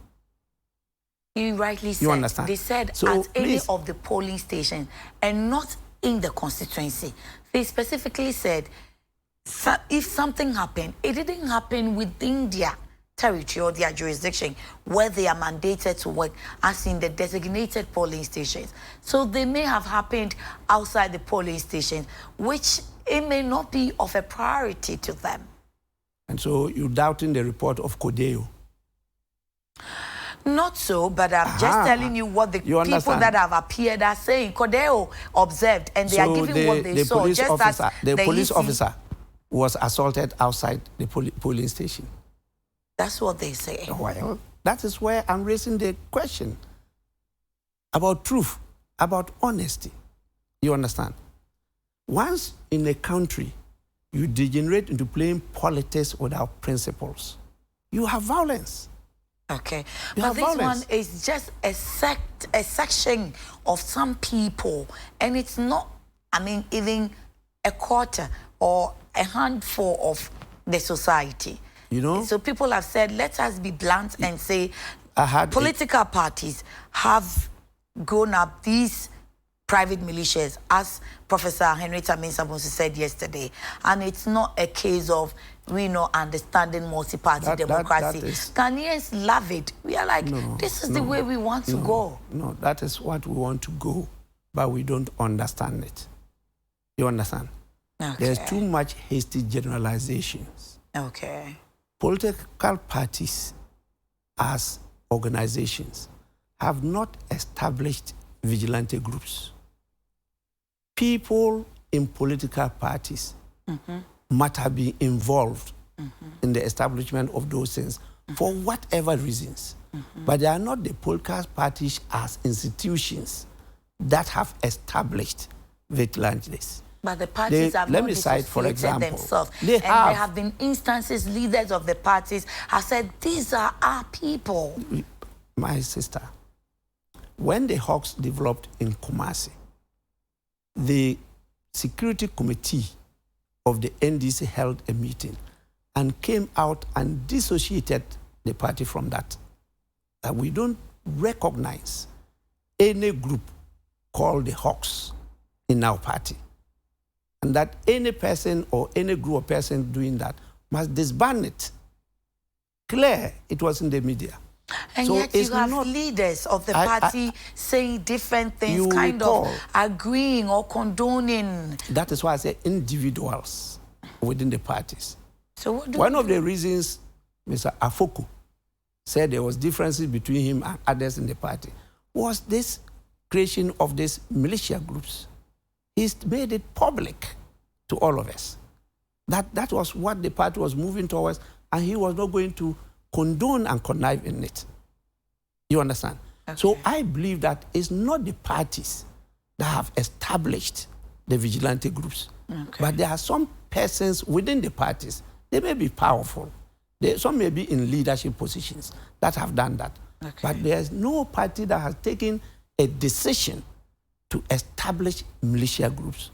You rightly said.
You understand?
They said
so
at any of the polling stations and not in the constituency. They specifically said if something happened, it didn't happen within their territory or their jurisdiction where they are mandated to work as in the designated polling stations. So they may have happened outside the polling station, which it may not be of a priority to them.
And so you're doubting the report of Codeo?
Not so, but I'm just telling you what the people that have appeared are saying. Codeo observed, and they are giving what they saw.
The police officer was assaulted outside the polling station.
That's what they say.
Well, that is where I'm raising the question about truth, about honesty. You understand? Once in a country, you degenerate into playing politics without principles, you have violence.
Okay. But this one is just a section of some people, and it's not, even a quarter or a handful of the society.
You know?
So people have said, let us be blunt and say political parties have grown up these private militias, as Professor Henrietta Mensah said yesterday. And it's not a case of we not understanding multi-party democracy. Ghanaians love it. We are like, this is the way we want to go.
No, that is what we want to go, but we don't understand it. You understand?
Okay.
There's too much hasty generalizations.
Okay.
Political parties as organizations have not established vigilante groups. People in political parties might have been involved in the establishment of those things for whatever reasons. But they are not the political parties as institutions that have established vigilantes.
But the parties have not dissociated themselves. There have been instances, leaders of the parties have said, these are our people.
My sister, when the Hawks developed in Kumasi, the security committee of the NDC held a meeting and came out and dissociated the party from that. That we don't recognize any group called the Hawks in our party. And that any person or any group of persons doing that must disband it. Clear, it was in the media.
And so yet you have leaders of the party saying different things, kind of agreeing or condoning.
That is why I say individuals within the parties.
So what do
One of the reasons Mr. Afoku said there was differences between him and others in the party was this creation of these militia groups. He's made it public to all of us. That was what the party was moving towards, and he was not going to condone and connive in it. You understand? Okay. So I believe that it's not the parties that have established the vigilante groups, but there are some persons within the parties. They may be powerful. Some may be in leadership positions that have done that. But there's no party that has taken a decision to establish militia groups.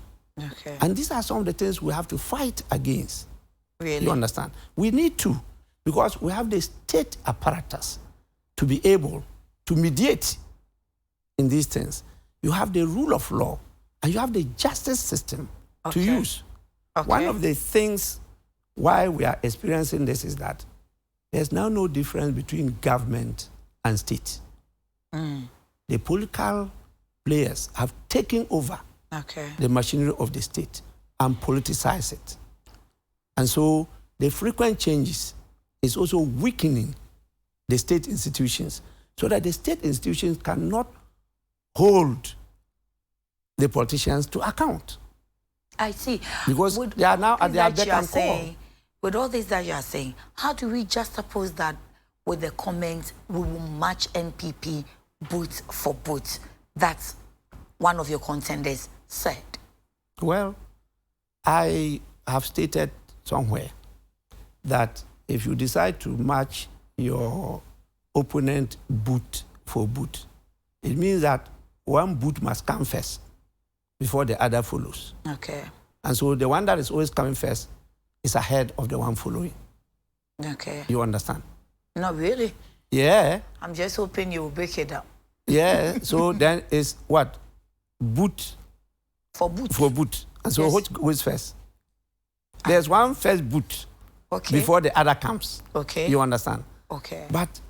And these are some of the things we have to fight against. Really? You understand? We need to, because we have the state apparatus to be able to mediate in these things. You have the rule of law, and you have the justice system to use. One of the things why we are experiencing this is that there's now no difference between government and state. The political players have taken over the machinery of the state and politicize it. And so the frequent changes is also weakening the state institutions, so that the state institutions cannot hold the politicians to account. I see. Because they are now at their beck and call.
With all this that you are saying, how do we juxtapose that with the comment, we will match NPP booth for booth? That's one of your contenders said.
Well, I have stated somewhere that if you decide to match your opponent booth for booth, it means that one booth must come first before the other follows. And so the one that is always coming first is ahead of the one following. You understand?
Not really.
Yeah.
I'm just hoping you will break it down.
Yeah. So then it's what? Boot.
For boot.
For boot. And so which goes first? There's one first boot before the other comes. You understand? But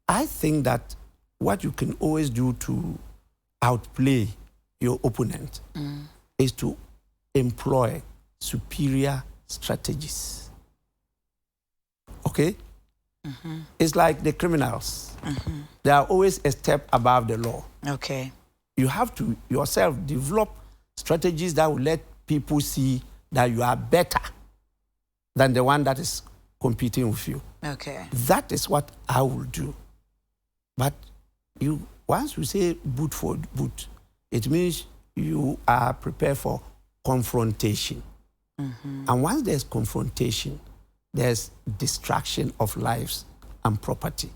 I think that what you can always do to outplay your opponent is to employ superior strategies. It's like the criminals. They are always a step above the law. You have to yourself develop strategies that will let people see that you are better than the one that is competing with you. That is what I will do. But once you say boot for boot, it means you are prepared for confrontation. And once there's confrontation, there's destruction of lives and property.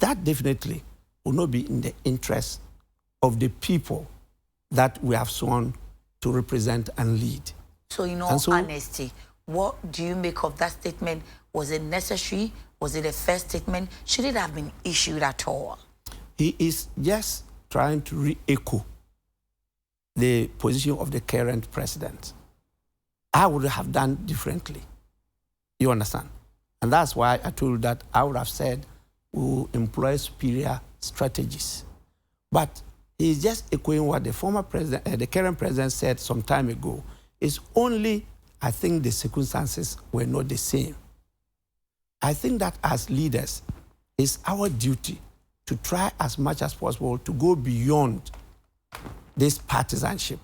That definitely will not be in the interest of the people that we have sworn to represent and lead.
So in all honesty, what do you make of that statement? Was it necessary? Was it a fair statement? Should it have been issued at all?
He is just trying to re-echo the position of the current president. I would have done differently. You understand? And that's why I told you that I would have said we will employ superior strategies. But he's just echoing what the former president, the current president said some time ago. It's only, I think the circumstances were not the same. I think that as leaders, it's our duty to try as much as possible to go beyond this partisanship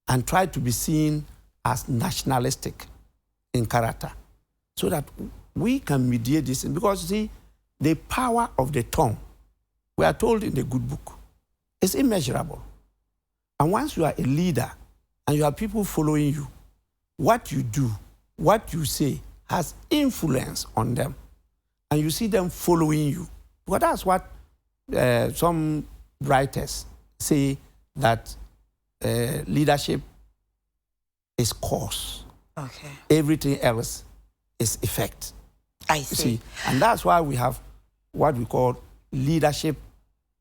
and try to be seen as nationalistic in character so that we can mediate this. Because, see, the power of the tongue, we are told in the good book, is immeasurable. And once you are a leader and you have people following you, what you do, what you say has influence on them. And you see them following you. Well, that's what some writers say, that leadership is cause. Everything else is effect.
I see.
And that's why we have what we call leadership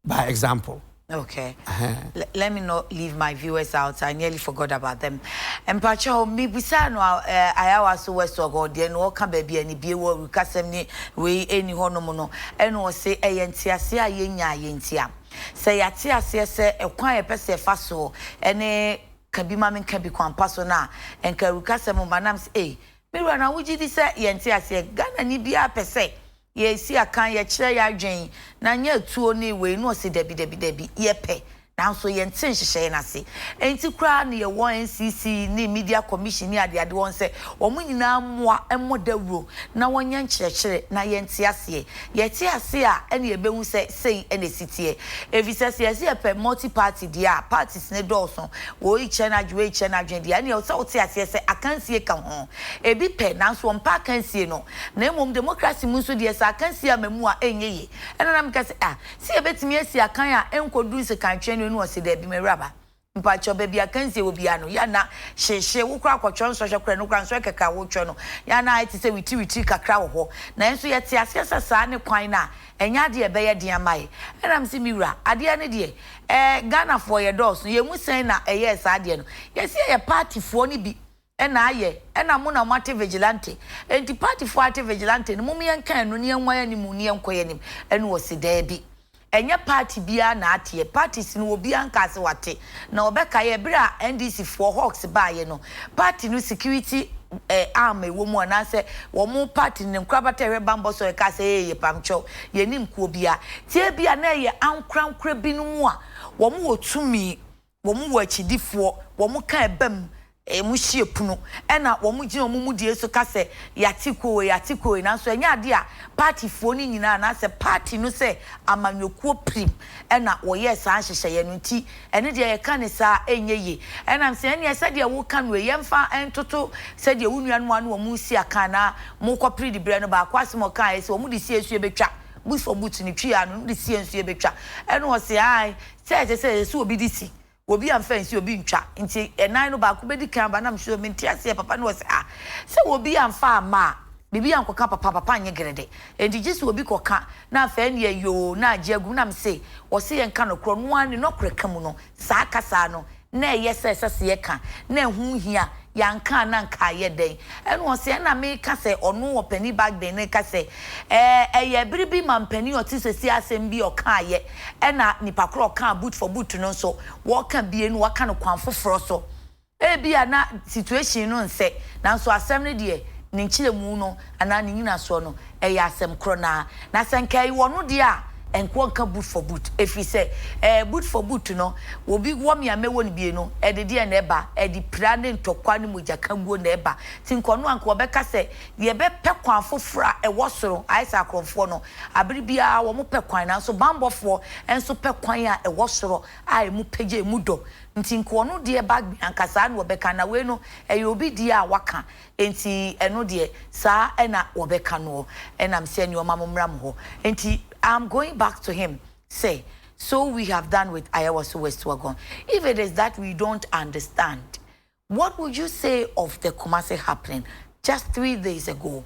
by example.
Let me not leave my viewers out. I nearly forgot about them. And Pacho, maybe no I was west or God, no come baby any be wo kasem we any honomono and was say ayentia sia yenya yentia. Say yatia say a kwan pese faso ene can be mammy can be kwan pasona and karukasem manams me rana wuji di say yentia say Ghana ni bia pese. Ye see a can ye chere ya dwen na nya tuo ni we no se debi ye pe now so yen tin hye na se enti kra na ye won NCC ni media commission ni ade won se omo nyina moa emodawro na wonye nkyerɛkyerɛ na yen ti ase ye ti ase a ene ebehu se sei ene sitie evise se ye pe multi party dia parties ne dɔɔso wo iche na dwen dia ne o se o ti ase se akansie ka ho ebi pe na so mpa akansie no na emom democracy mu so dia sa akansie amamu a enyeye ena na mka se si ebetimi asi akan a enkodu se kantwe no se da bi meraba mpa cho baby akansie obi ano ya na hyehye wo kra kwotwo nso hwe kra no kra nso keka wo twa no ya na iti se witi kakra wo ho na enso ye te ase sasa ne kwan na enya de ebe ye de amaye enam se miwura ade ne de Ghana for ye dos ye musen na eye sa de no ye se ye party fo ni bi ena aye ena mo na mate vigilante enti party fo ate vigilante no mo yen kan no ne enwa ya ni mu ne enkoye nim ene wo se da bi enye party bia na atie parties no obi anka se wate na obeka ye bra NDC for Hawks ba ye no party no security arm ewo mu na se wo mu party ne nkrabata hwe bambo so e ka se ye pamcho ye nim ku obia tie bia na ye ankrankra bi no mu a wo mu otumi wo mu wachidifo wo mu ka ebam muhie puno ena wo mu gine wo mu die so ka se yatiko na so enya ade a party fo ni nyina na se party no se amanyokuo prim ena wo ye sa hyehyɛ ye no nti ene de ye ka ne sa enyeye ena se ene se de wo ka no ye mfa entoto se de wo nua no anu wo mu si aka na mo kopri di bre no ba kwase mo ka ye se wo mu di si esu ebetwa bufo butu ni twi anu di si esu ebetwa ene wo se ai se obi di si obi am fancy obi ntwa nti enan no ba ko bedi kan ba na mhwe me ntiase papa no se se obi am fa ma bibi an koka papa nye grede enti gisi obi koka na fa ne yo na agiagu na mse wo se yenka no kro no ani no kreka mu no saa kasa no na yese ye ka na hu hia yanka na nka ye den eno wo se na me ka se ono wo pani Bagbin ne ka se eye biribi mampani oti sesi asem bi oka ye na nipa kro oka boot for boot no so wo ka bie no waka no kwan foforo so bia na situation no nse na so asem ne de ni nchile mu no ana ni nyina so no asem kro na senkai wo no de a enko nka boot for boot efi se boot for boot no obi wo me amewo ni bie no de na eba di prane ntokwa ni mojaka guo na eba tinko no anko obeka se ye be pe kwan fofora wo soro aisa akrofo no abiri bia wo mo pe kwan na so bambofo enso pe kwan a wo soro ai mu peje mu do ntinko no de Bagbin ankasa na obeka na we no obi di a waka enti eno de sa na obeka no enam se ni o mamomram ho enti I'm going back to him. Say, so we have done with Ayawaso West Wagon. If it is that we don't understand, what would you say of the Kumasi happening just 3 days ago?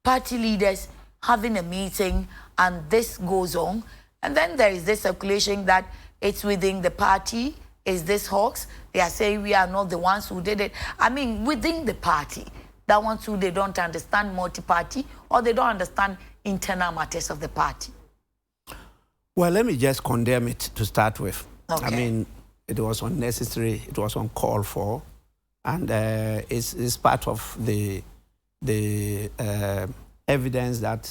Party leaders having a meeting and this goes on. And then there is this circulation that it's within the party. Is this hoax? They are saying we are not the ones who did it. I mean, within the party, that ones who they don't understand multi-party or they don't understand internal matters of the party.
Well, let me just condemn it to start with.
Okay.
I mean, it was unnecessary, it was uncalled for, and it's part of the evidence that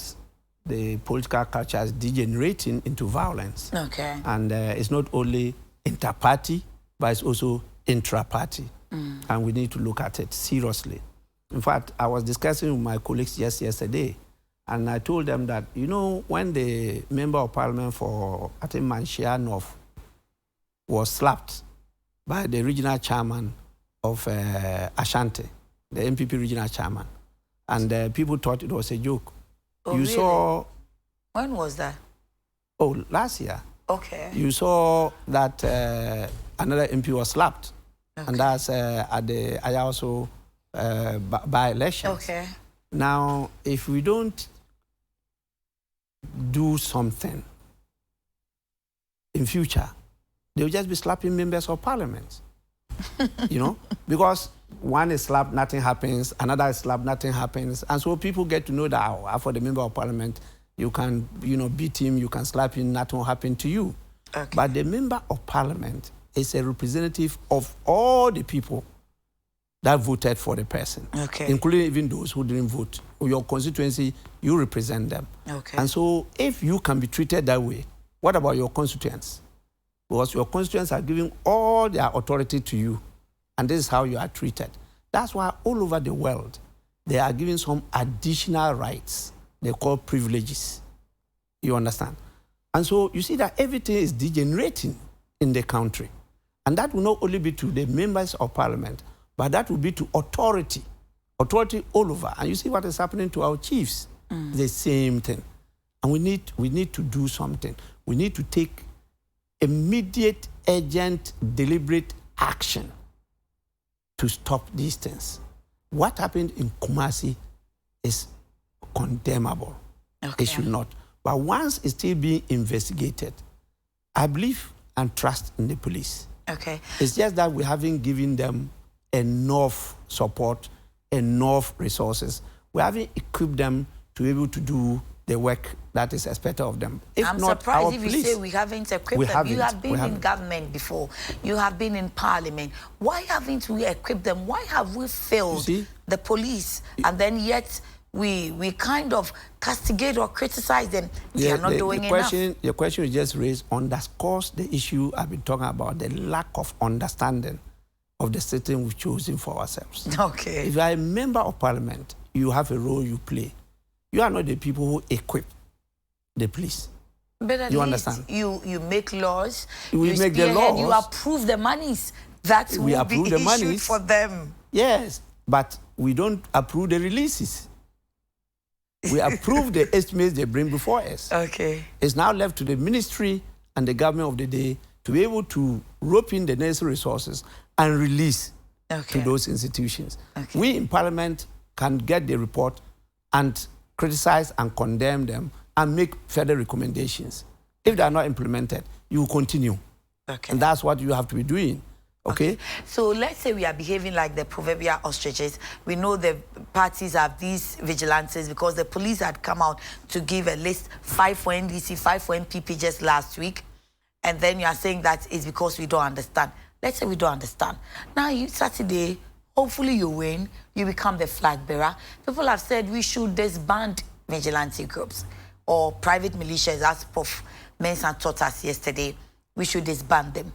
the political culture is degenerating into violence.
Okay.
And it's not only inter-party, but it's also intra-party. And we need to look at it seriously. In fact, I was discussing with my colleagues just yesterday, and I told them that, you know, when the member of parliament for, I think, Manshia North was slapped by the regional chairman of Ashanti, the MPP regional chairman, and people thought it was a joke.
Oh,
you
really?
saw...
When was that?
Oh, last year.
Okay.
You saw that another MP was slapped,
okay.
And that's at the Ayawaso by-elections.
Okay.
Now, if we don't do something in future, they'll just be slapping members of parliament. You know, because one is slapped, nothing happens, another is slapped, nothing happens, and so people get to know that for the member of parliament, you can, you know, beat him, you can slap him, nothing will happen to you.
Okay.
But the member of parliament is a representative of all the people that voted for the person,
okay.
Including even those who didn't vote. Your constituency, you represent them.
Okay.
And so if you can be treated that way, what about your constituents? because your constituents are giving all their authority to you, and this is how you are treated. That's why all over the world, they are giving some additional rights they call privileges. You understand? And so you see that everything is degenerating in the country. And that will not only be to the members of parliament, but that will be to authority all over. And you see what is happening to our chiefs, the same thing. And we need to do something. We need to take immediate, urgent, deliberate action to stop these things. What happened in Kumasi is condemnable. Okay. It should not. But once it's still being investigated, I believe and trust in the police.
Okay.
It's just that we haven't given them enough support, enough resources. We haven't equipped them to be able to do the work that is expected of them. If
I'm
not
surprised if
police,
you say we haven't equipped them. You have been in government before. You have been in parliament. Why haven't we equipped them? Why have we failed the police? And then yet we kind of castigate or criticize them. They are not doing enough.
Your question you just raised underscores the issue I've been talking about, the lack of understanding of the system we've chosen for ourselves.
Okay.
If you are a member of parliament, you have a role you play. You are not the people who equip the police.
But at
you
least
understand?
You make laws.
We make the laws.
You approve the monies. That will be issued for them.
Yes, but we don't approve the releases. We approve the estimates they bring before us.
Okay.
It's now left to the ministry and the government of the day to be able to rope in the necessary resources and release to those institutions. Okay. We in parliament can get the report and criticize and condemn them and make further recommendations. If they are not implemented, you will continue. Okay. And that's what you have to be doing. Okay?
So let's say we are behaving like the proverbial ostriches. We know the parties have these vigilantes because the police had come out to give a list, 5 for NDC, 5 for NPP just last week. And then you are saying that it's because we don't understand. Let's say we don't understand. Now, Saturday, hopefully you win, you become the flag bearer. People have said we should disband vigilante groups or private militias, as Prof. Mensah taught us yesterday. We should disband them.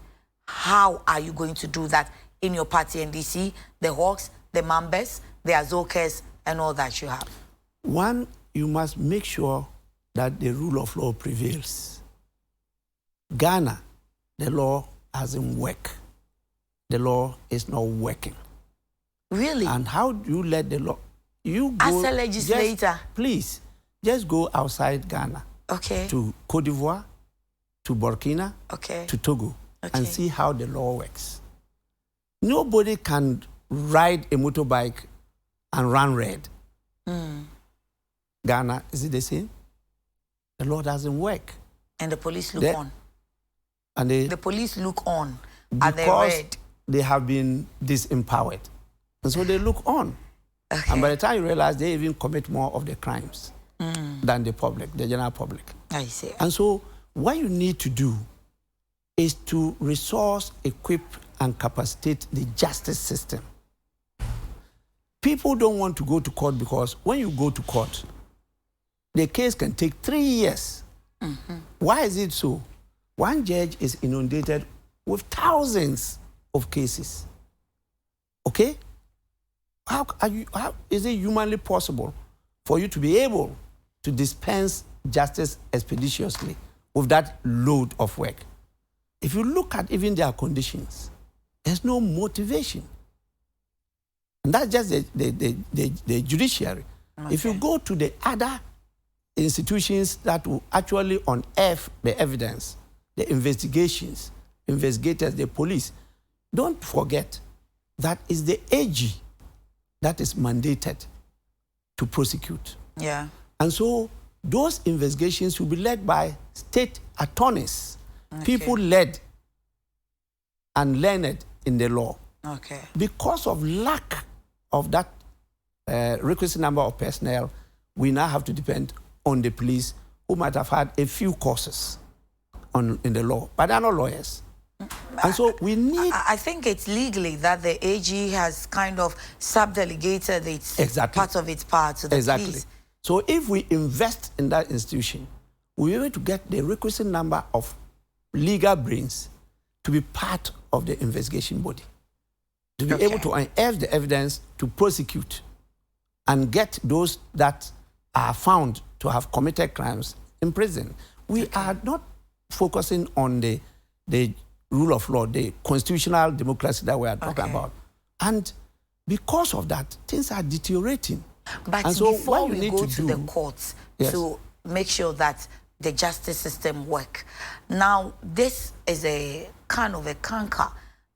How are you going to do that in your party NDC, the Hawks, the Mambas, the Azokers, and all that you have?
One, you must make sure that the rule of law prevails. Ghana, the law hasn't worked. The law is not working.
Really?
And how do you let the law? You go,
as a legislator,
please, just go outside Ghana.
Okay.
To Cote d'Ivoire, to Burkina, to Togo, and see how the law works. Nobody can ride a motorbike and run red. Ghana, is it the same? The law doesn't work.
And the police look on.
And
the police look on.
Because they have been disempowered. And so they look on. Okay. And by the time you realize, they even commit more of the crimes than the public, the general public.
I see.
And so what you need to do is to resource, equip, and capacitate the justice system. People don't want to go to court because when you go to court, the case can take 3 years. Why is it so? One judge is inundated with thousands of cases. Okay? How is it humanly possible for you to be able to dispense justice expeditiously with that load of work? If you look at even their conditions, there's no motivation. And that's just the judiciary. Okay. If you go to the other institutions that will actually unearth the evidence, the investigators, the police, don't forget that it's the AG that is mandated to prosecute.
Yeah.
And so those investigations will be led by state attorneys, people led and learned in the law.
Okay.
Because of lack of that requisite number of personnel, we now have to depend on the police, who might have had a few courses in the law, but they're not lawyers. And so we need...
I think it's legally that the AG has kind of subdelegated its part of its power to the police.
So if we invest in that institution, we'll be able to get the requisite number of legal brains to be part of the investigation body, to be able to unearth the evidence, to prosecute, and get those that are found to have committed crimes in prison. We are not focusing on the rule of law, the constitutional democracy that we are talking about. And because of that, things are deteriorating.
But
and so
before
what
we go to the courts to make sure that the justice system work, now this is a kind of a canker.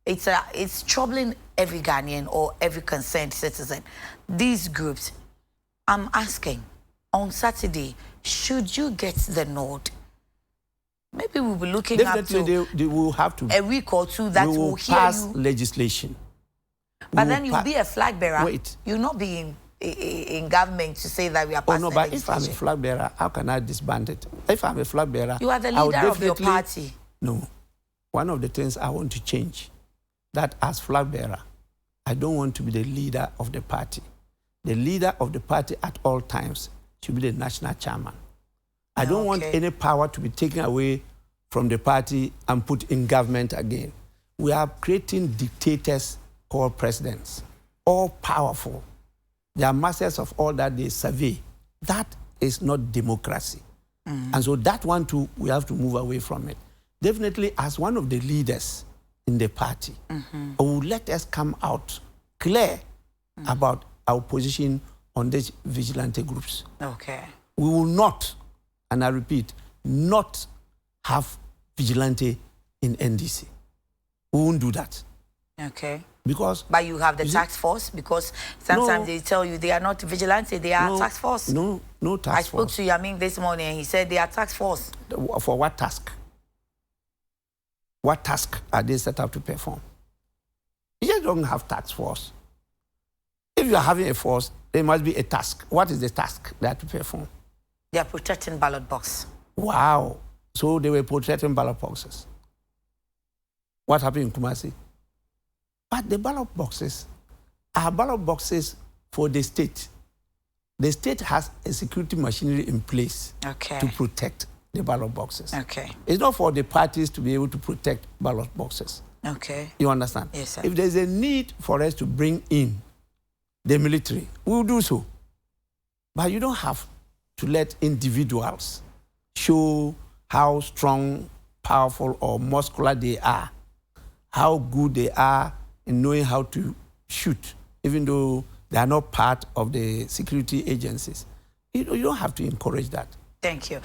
It's troubling every Ghanaian or every concerned citizen. These groups, I'm asking, on Saturday, should you get the nod? Maybe we'll be looking
Definitely
up to
they will have to
a week or two that will hear
pass
you.
legislation.
But then you'll be a flag bearer.
Wait.
You'll not be in government to say that we are passing
but if I'm a flag bearer, how can I disband it? If I'm a flag bearer,
you are the leader of your party.
No. One of the things I want to change, that as flag bearer, I don't want to be the leader of the party. The leader of the party at all times should be the national chairman. I don't want any power to be taken away from the party and put in government again. We are creating dictators called presidents, all powerful. They are masters of all that they survey. That is not democracy. And so that one too, we have to move away from it. Definitely, as one of the leaders in the party, let us come out clear about our position on these vigilante groups.
Okay.
We will not, and I repeat, not have vigilante in NDC. We won't do that.
Okay.
Because...
But you have the task force, because sometimes they tell you they are not vigilante, they are task force.
No task force.
I spoke to Yamin this morning and he said they are task force.
For what task? What task are they set up to perform? You just don't have task force. If you are having a force, there must be a task. What is the task they have to perform?
They are protecting ballot box.
Wow. So they were protecting ballot boxes. What happened in Kumasi? But the ballot boxes are ballot boxes for the state. The state has a security machinery in place to protect the ballot boxes.
Okay.
It's not for the parties to be able to protect ballot boxes.
Okay.
You understand?
Yes, sir.
If there's a need for us to bring in the military, we will do so. But you don't have to let individuals show how strong, powerful, or muscular they are, how good they are in knowing how to shoot, even though they are not part of the security agencies. You don't have to encourage that.
Thank you.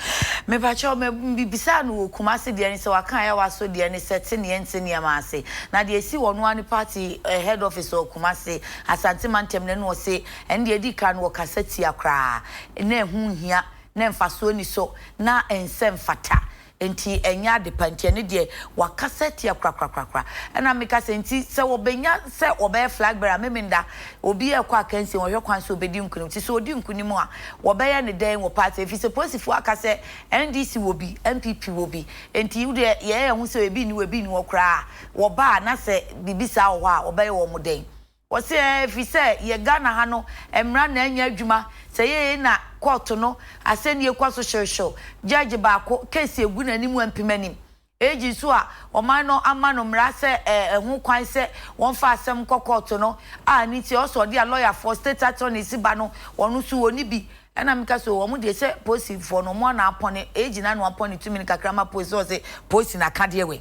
Me bacho me bisa no Kumasi de ani se waka ya waso de ani sete ne ente ne ma ase. Na de esi wono ani party head office of Kumasi Asante Mantem ne no se en de edi kan wo kaseti akra. Na ehun hia na mfaso ni so na ensem fata. Enti enya de pantie ne de wakaseti akra. Na meka senti se obenya se obe flag bearer memenda obi e kwa kansi wo hwe kwan so obedi nkunu ti so odi nkunu mu a wo be ya ne den wo party if se posifu akase NDC wo bi MPP wo bi enti wo de ye hu se ebi ni wo kra wo ba na se bibisa wo a wo be wo mu den wo se if se ye Ghana ha no emra na anya adwuma se ye na court no aseni ekwa so hwehwe judge ba ko case egu na ni mu ampemanim eji so a oman no amano mra se ehun kwan se won fa asem court no a ni ti o so dia lawyer for state attorney si ba no wonu so woni bi na mika so wo mu de se police for no mo na apone eji na no apone 2 minutes kakrama police so se police na kade we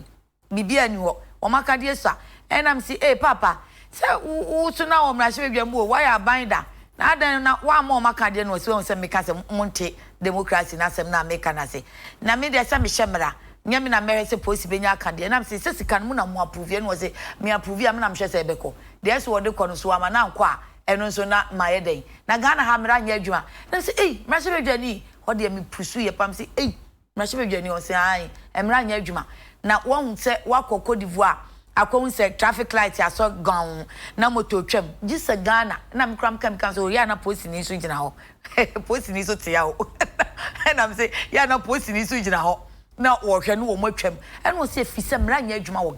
bibia ni ho o makade so na m si papa se wo so na wo mra hwe dwam o why abinder na adan na wa ma makade no se won se meka se monte democracy na sem na meka na se na me de se me hemra nyame na mere se police benya akade na se sika no na mo approve no se me approve am na mhwe se ebeko de se wo de kono so ama na nko a eno so na maye den na Ghana ha mra nya adwuma na se mra se bedwani ho de me pursue ye pam se mra se bedwani o se ai mra nya adwuma na won se wakoko divoa akon se traffic light aso gan na moto twam gise Ghana na mkram kam so ya na police ni so gina ho police ni so tia ho na me se ya na police ni so gina ho na wo hwe no wo matwam eno se fise mra nya adwuma wo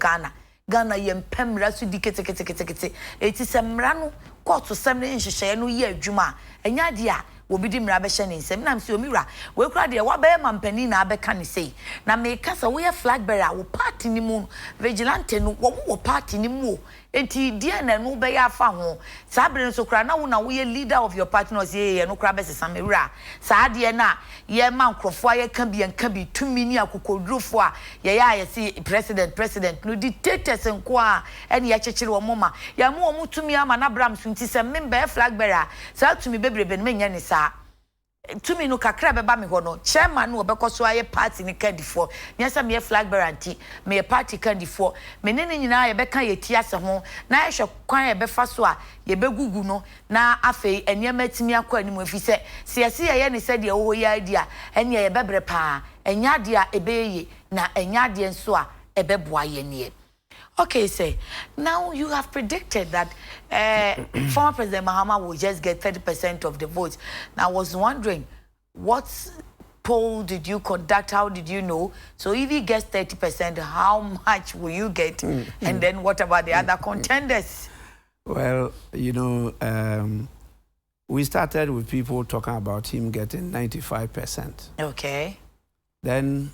Ghana ye mpemra so di kete eti se mra no court sem ne nhyehyeye no ye adwuma enya de a obi di mra be hye ne nsem na mse omira we kura de wa be mampani na abeka ne sei na me kasa we Flagbearer wo party ni mu vigilante no wo party ni mu enti dia na no be ya afa ho sa bre nso kura na wo ye leader of your party no say ye no kura be sesa mewura sa de na ye man krofo ye ka bi tumi ni akokodrofo a ye ya ye see president no dictators nko a ene ye chechire wo moma ya mo wo tumi ama na bram so nti se member Flagbearer sa tumi bebrebe no menya ne sa tumi no kakra beba me ho no chairman no obekoso aye party ni candidate nyasa me Flagbearer anti me party candidate me ne nyina ye beka ye ti ase ho na ye hwe kwan ye befa so a ye begugu no na afei eniema timi akwa ni mu afise se ye ne se de wo ye idea ene ye bebre pa enya de a ebeye na enya de nso a ebeboa ye ne. Okay, say, now you have predicted that former President Mahama will just get 30% of the votes. Now, I was wondering, what poll did you conduct? How did you know? So if he gets 30%, how much will you get? And then what about the other contenders?
Well, you know, we started with people talking about him getting 95%.
Okay.
Then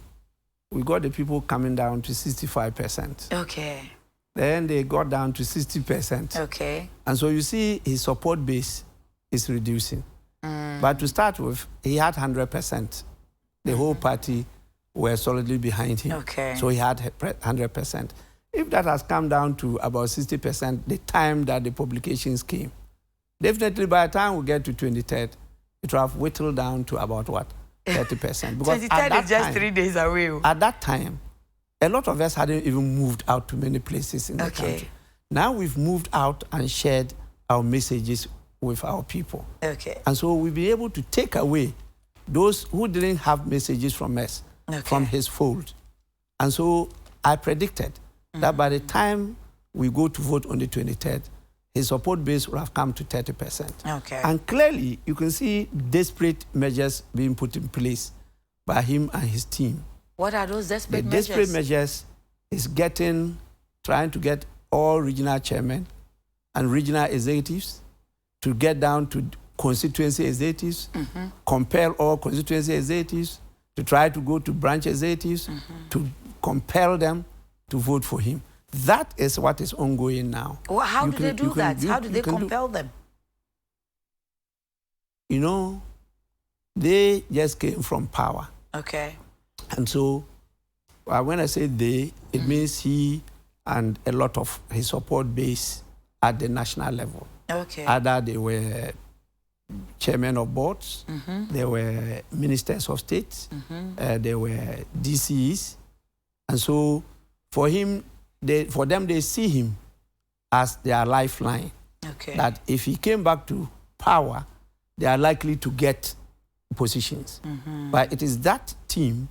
we got the people coming down to 65%.
Okay.
Then they got down to 60%.
Okay.
And so you see his support base is reducing. But to start with, he had 100%. The whole party were solidly behind him.
Okay.
So he had 100%. If that has come down to about 60% the time that the publications came, definitely by the time we get to 23rd, it will have whittled down to about what? 30%. Because
23rd is just 3 days away.
At that time, a lot of us hadn't even moved out to many places in the country. Now we've moved out and shared our messages with our people.
Okay.
And so we'll be able to take away those who didn't have messages from us, from his fold. And so I predicted that by the time we go to vote on the 23rd, his support base will have come to 30%.
Okay.
And clearly, you can see desperate measures being put in place by him and his team.
What are those desperate measures?
The desperate measures is trying to get all regional chairmen and regional executives to get down to constituency executives, compel all constituency executives to try to go to branch executives, to compel them to vote for him. That is what is ongoing now.
Well, how do they do that? How do they compel them?
You know, they just came from power.
Okay.
And so when I say they, it means he and a lot of his support base at the national level.
Okay.
Either they were chairmen of boards, they were ministers of state, they were DCs. And so for him, for them, they see him as their lifeline.
Okay.
That if he came back to power, they are likely to get positions. But it is that team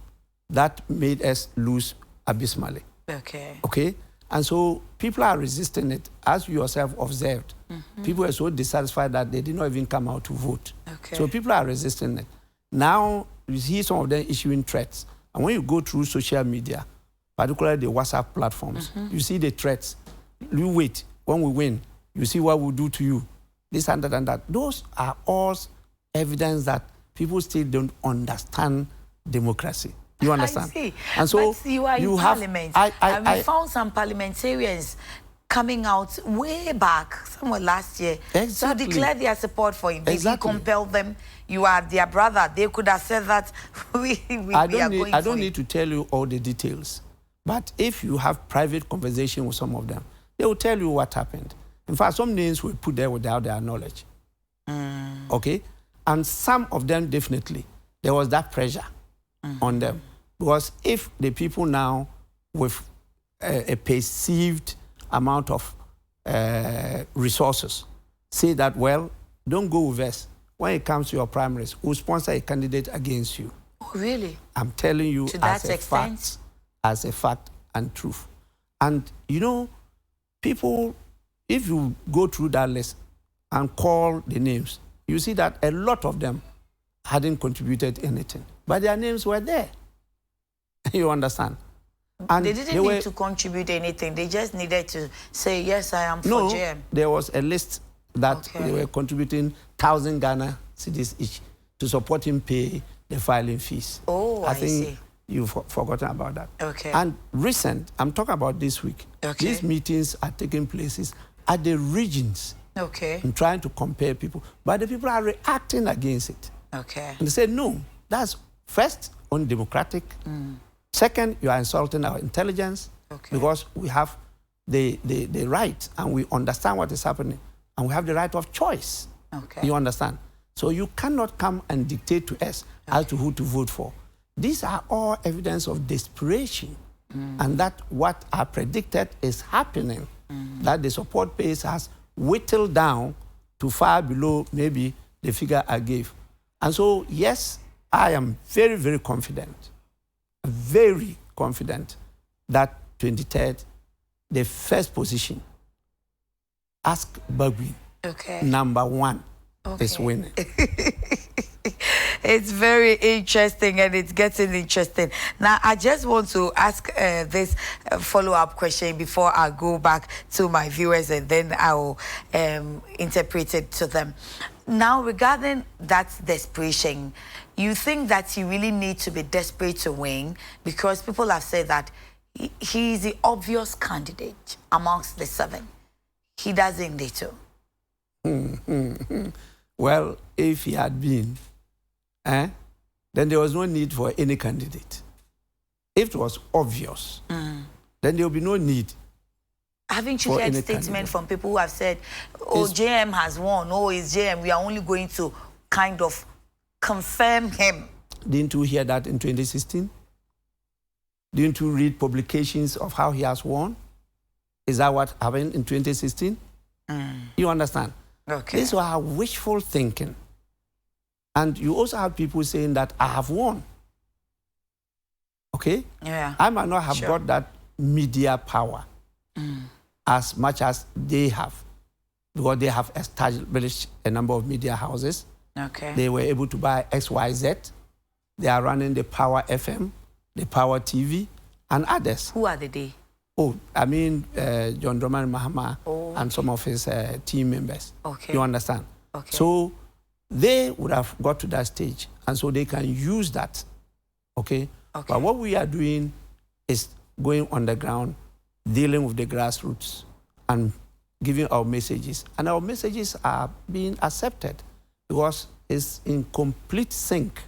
that made us lose abysmally.
Okay.
Okay? And so people are resisting it, as you yourself observed. People are so dissatisfied that they did not even come out to vote.
Okay.
So people are resisting it. Now, you see some of them issuing threats. And when you go through social media, particularly the WhatsApp platforms, you see the threats. You wait, when we win, you see what we'll do to you. This and that and that. Those are all evidence that people still don't understand democracy. You understand?
I see.
And so
but you are in Parliament. We found some parliamentarians coming out way back, somewhere last year, to declare their support for him. Did he compel them? You are their brother. They could have said that
I don't need to tell you all the details. But if you have private conversation with some of them, they will tell you what happened. In fact, some names were put there without their knowledge. Okay? And some of them, definitely, there was that pressure on them. Because if the people now, with a perceived amount of resources, say that, well, don't go with us. When it comes to your primaries, we'll sponsor a candidate against you.
Oh, really?
I'm telling you
to that extent?
As a fact and truth. And, you know, people, if you go through that list and call the names, you see that a lot of them hadn't contributed anything. But their names were there. You understand? And
they didn't need to contribute anything. They just needed to say, yes, I am for GM.
There was a list that they were contributing 1,000 Ghana cedis each. to support him pay the filing fees.
Oh, I
think
see.
You've forgotten about that.
Okay.
And recent, I'm talking about this week.
Okay.
These meetings are taking places at the regions.
Okay.
I'm trying to compare people, but the people are reacting against it.
Okay.
And they say, no, that's first, undemocratic. Second, you are insulting our intelligence because we have the right and we understand what is happening and we have the right of choice.
Okay.
You understand? So you cannot come and dictate to us as to who to vote for. These are all evidence of desperation and that what I predicted is happening, that the support base has whittled down to far below maybe the figure I gave. And so, yes, I am very, very confident that 23rd, the first position, ask Bagbin, number one, is winning.
It's very interesting and it's getting interesting. Now, I just want to ask this follow-up question before I go back to my viewers and then I'll interpret it to them. Now, regarding that desperation, you think that you really need to be desperate to win because people have said that he is the obvious candidate amongst the 7. He doesn't need to.
Well, if he had been, then there was no need for any candidate. If it was obvious, then there will be no need.
Haven't you heard statements from people who have said, oh, JM has won, oh, it's JM, we are only going to kind of confirm him?
Didn't you hear that in 2016? Didn't you read publications of how he has won? Is that what happened in 2016? You understand?
Okay.
These were wishful thinking. And you also have people saying that I have won. Okay?
Yeah.
I might not have got that media power as much as they have, because they have established a number of media houses.
Okay.
They were able to buy XYZ. They are running the Power FM, the Power TV, and others.
Who are they?
Oh, I mean, John Drummond Mahama and some of his team members.
Okay.
You understand?
Okay.
So they would have got to that stage, and so they can use that. Okay? But what we are doing is going on the ground, dealing with the grassroots, and giving our messages. And our messages are being accepted because it's in complete sync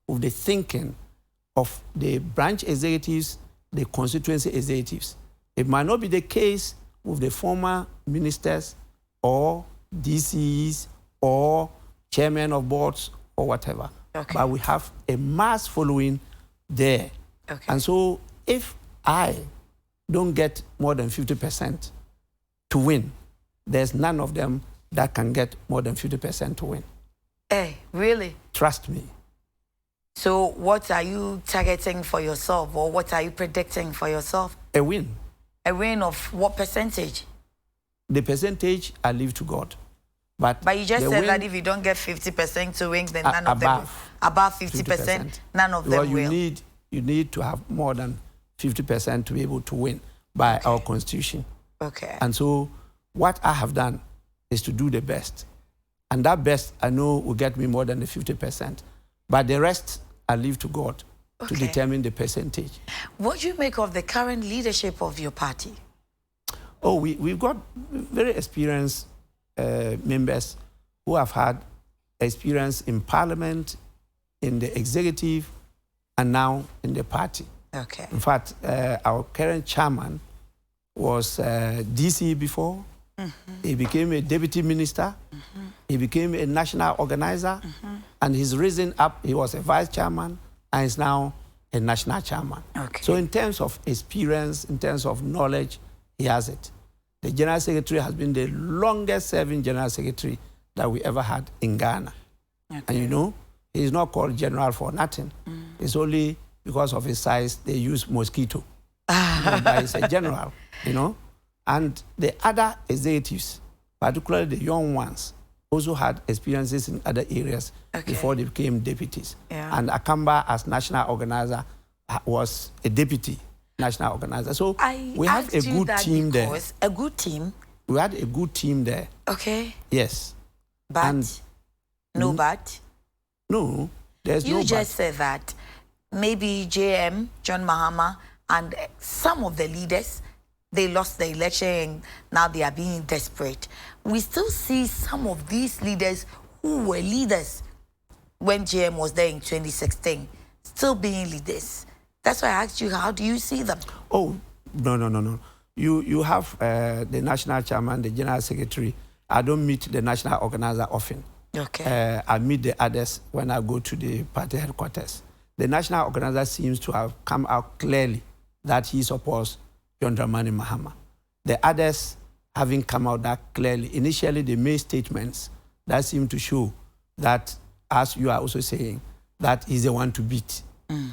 with the thinking of the branch executives, the constituency executives. It might not be the case with the former ministers or DCs or chairmen of boards or whatever. But we have a mass following there. And so if I don't get more than 50% to win, there's none of them that can get more than 50% to win.
Hey, really?
Trust me.
So what are you targeting for yourself, or what are you predicting for yourself?
A win.
A win of what percentage?
The percentage I leave to God. But
you just said that if you don't get 50% to win, then none of them will. Above 50%, none of them will.
You need to have more than 50% to be able to win by our constitution. And so what I have done is to do the best. And that best, I know, will get me more than the 50%. But the rest, I leave to God to determine the percentage.
What do you make of the current leadership of your party?
Oh, we've got very experienced members who have had experience in Parliament, in the executive, and now in the party. In fact, our current chairman was DC before. He became a deputy minister. He became a national organizer. And he's risen up. He was a vice chairman and is now a national chairman. So in terms of experience, in terms of knowledge, he has it. The general secretary has been the longest serving general secretary that we ever had in Ghana. And you know, he's not called general for nothing. It's only because of his size, they use mosquito. But he's a general, you know. And the other executives, particularly the young ones, also had experiences in other areas before they became deputies. And Akamba, as national organizer, was a deputy national organizer. So we have a good team there.
A good team?
We had a good team there. Yes.
But? No but?
No, there's no.
You just said that maybe JM, John Mahama, and some of the leaders, they lost the election and now they are being desperate. We still see some of these leaders who were leaders when JM was there in 2016, still being leaders. That's why I asked you, how do you see them?
Oh, no. You have the national chairman, the general secretary. I don't meet the national organizer often.
Okay.
I meet the others when I go to the party headquarters. The national organizer seems to have come out clearly that he supports John Dramani Mahama. The others haven't come out that clearly. Initially, they made statements that seem to show that, as you are also saying, that he's the one to beat.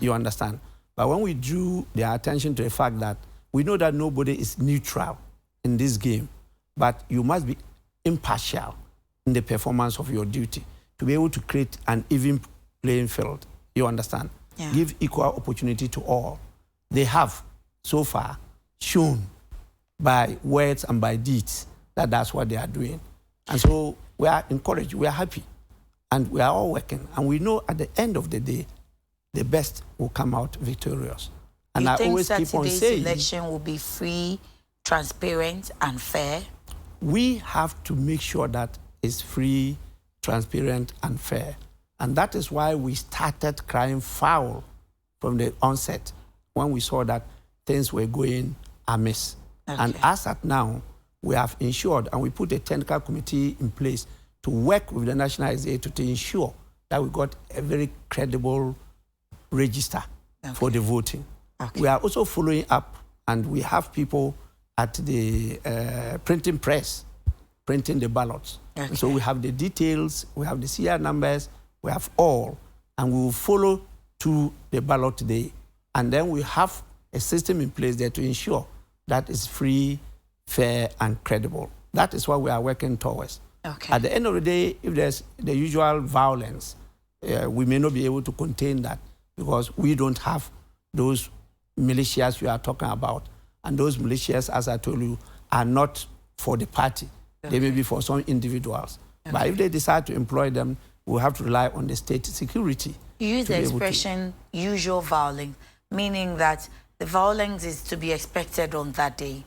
You understand? But when we drew their attention to the fact that we know that nobody is neutral in this game, but you must be impartial in the performance of your duty to be able to create an even playing field. You understand?
Yeah.
Give equal opportunity to all. They have, so far, shown by words and by deeds that that's what they are doing. And so we are encouraged, we are happy, and we are all working. And we know at the end of the day, the best will come out victorious. And I always keep on saying,
election will be free, transparent, and fair?
We have to make sure that it's free, transparent, and fair. And that is why we started crying foul from the onset when we saw that things were going amiss. Okay. And as at now, we have ensured, and we put a technical committee in place to work with the National Executive to ensure that we got a very credible register for the voting. Okay. We are also following up, and we have people at the printing press printing the ballots. Okay. So we have the details, we have the CR numbers, we have all, and we will follow to the ballot day. And then we have a system in place there to ensure that it's free, fair, and credible. That is what we are working towards. Okay. At the end of the day, if there's the usual violence, we may not be able to contain that because we don't have those militias you are talking about. And those militias, as I told you, are not for the party. Okay. They may be for some individuals. Okay. But if they decide to employ them, we'll have to rely on the state security.
You use the expression usual violence, meaning that the violence is to be expected on that day.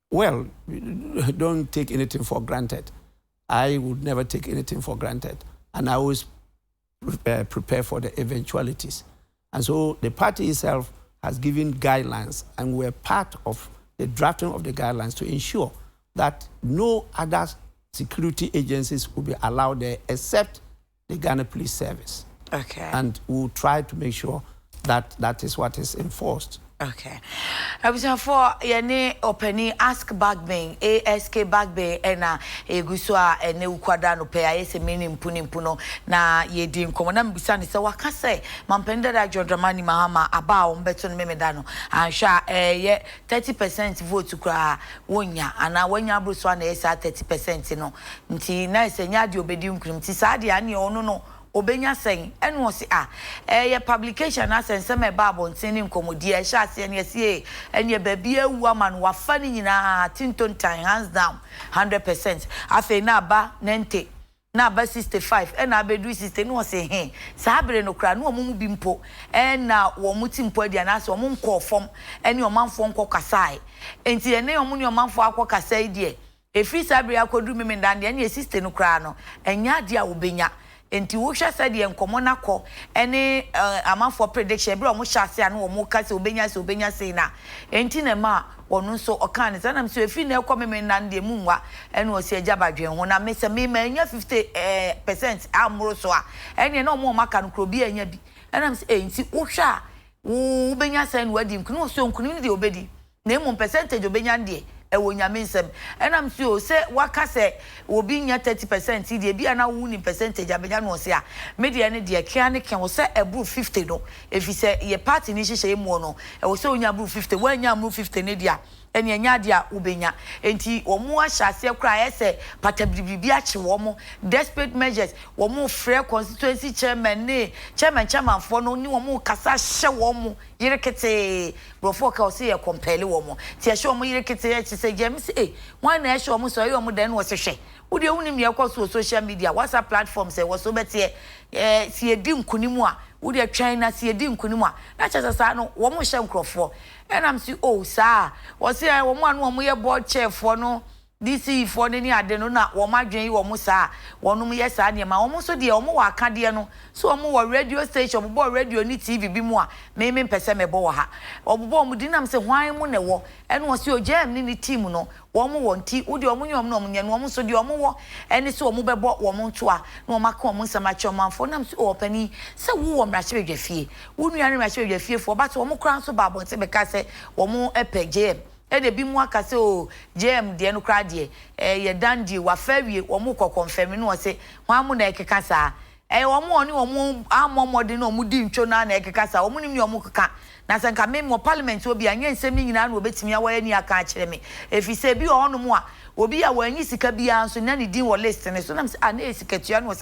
Well, don't take anything for granted. I would never take anything for granted. And I always prepare for the eventualities. And so the party itself has given guidelines, and we're part of the drafting of the guidelines to ensure that no other security agencies will be allowed there except the Ghana Police Service. Okay. And we'll try to make sure that that is what is enforced.
Okay. I was for yene openi ask Bagbin, ASK Bagbin, ena eguswa ene ukwada no pe ayese meni mpuno na yedi nkomo na mbisa ni se waka se mampende da John Dramani Mahama aba ombeto no memeda no ansha ye 30% vote kura wonya ana wonya abruso na yesa 30% no nti na ese nya de obedi nkrim ti sa de ane ono no obenya sen enu o se ye publication na sense me babo ntini nkomodi e sha se ne sie enye babia ewu ama no wafa ni nyina tintontan hands down 100% afi na ba 90 na ba 65 ena abedu 60 no se he sa abere no kra no omu bi mpo ena wo muti mpo adia na se omu nko fom ene omanfo nko kasai enti ene omu ne omanfo akọ kasai die efi sa abere akodu memendande ene 60 no kra no enya dia obenya enti wo hwa said ye nkomo nakọ ene amafo prediction bi o mo hyase anu o mo ka se obenya se na enti na ma onu nso okan ne sanam se efi na ekọ nan de munwa ene o se agabadwen ho na mese me ma nya 50% amuro so a ene na o mo maka no krobi anya bi enam se enti wo hwa wo benya se no wadi nkunu so nkunu ni de obedi na emu percentage obenya de ewo nyame nsem enam si o se waka se obi nya 30% de bia na wu ni percentage abenya no se a media ne de kia ne ken wo se ebu 50 no efi se ye party ni hihye emu no e wo se onya bu 50 wa nya mu 50 ne dia eni enya dia ubenya enti omo ahyase kra yese patabibibi ache womo desperate measures womo free constituency chairman for no ni womo kasa hye womo yirekete brofo ka o se ye compare womo ti hye womo yirekete ye se James wan na hye womo so ye womo den wo se hwe wo de woni me kwa social media WhatsApp platforms e wo so bete si edi nkunimu a wo de twan na si edi nkunimu a na cha sa no womo hye nkrofo enam si sa wo se womo anu womo ye board chair for no DC for ni ade no na womo adwen yi womo sa wonum ye sa ne ma womo so de womo wa aka de no so womo wo radio station womo radio ni TV bi mu a me pese me bo wo ha obobo mu dinam se hwan mu ne wo ene wo se ogem ni team no womo wonti wo de womo nyom no nye no womo so de womo wo ene se womo bebo womo nto a na womo aka womo nsama chomanfo nam se opani se wo wo mrahye bedwafie wo nua ne mrahye bedwafie fo but womo kran so ba bonte be ka se womo epegem de bi mu aka se o JM de no kra de ye dandi wa fawie womo confirm no se hwan mu na ekeka sa womo oni womo amomode na womo di ntwo na ekeka sa womo nim ni womo keka na se nka me mo parliament obi anya nsem ni nyina na obetimi awoye ni aka akere me efise bi ono mu a obi a wanyi sika bia nso na ne din wo list ne so na se na esikatua no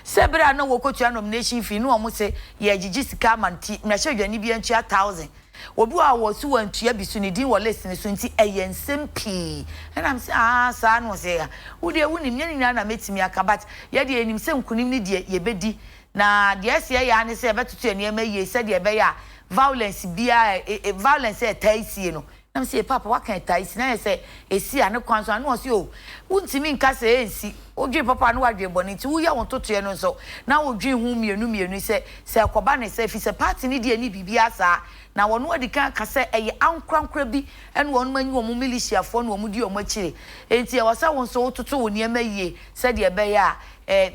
se bra na wo kotua nomination fee no womo se ye gigi sika manti na hye dwani bia ntua 1000 obi a wo su wantua bisu ne din wo list ne so nti eyensem pi na am se sa no se ya wo de wo nim nyina na metimi aka but ye de enim se nkunim ne de ye bedi na de se ya ne se betutu ene ma ye se de be ya violence bia violence etaisie no na me say papa wa kan etaisie na say esi ane kwanso ane o se o untimi nka se ensi odwe papa no wadwe boni nti wo ya won totoye no so na wodwe hu mienu se akoba ne se fi se party ni de ni bibia sa na wono adi kan ka se eye ankrankra bi ene wono manyi wo militia fo no wo di o machire enti e wasa won so toto wo niema yie se de be ya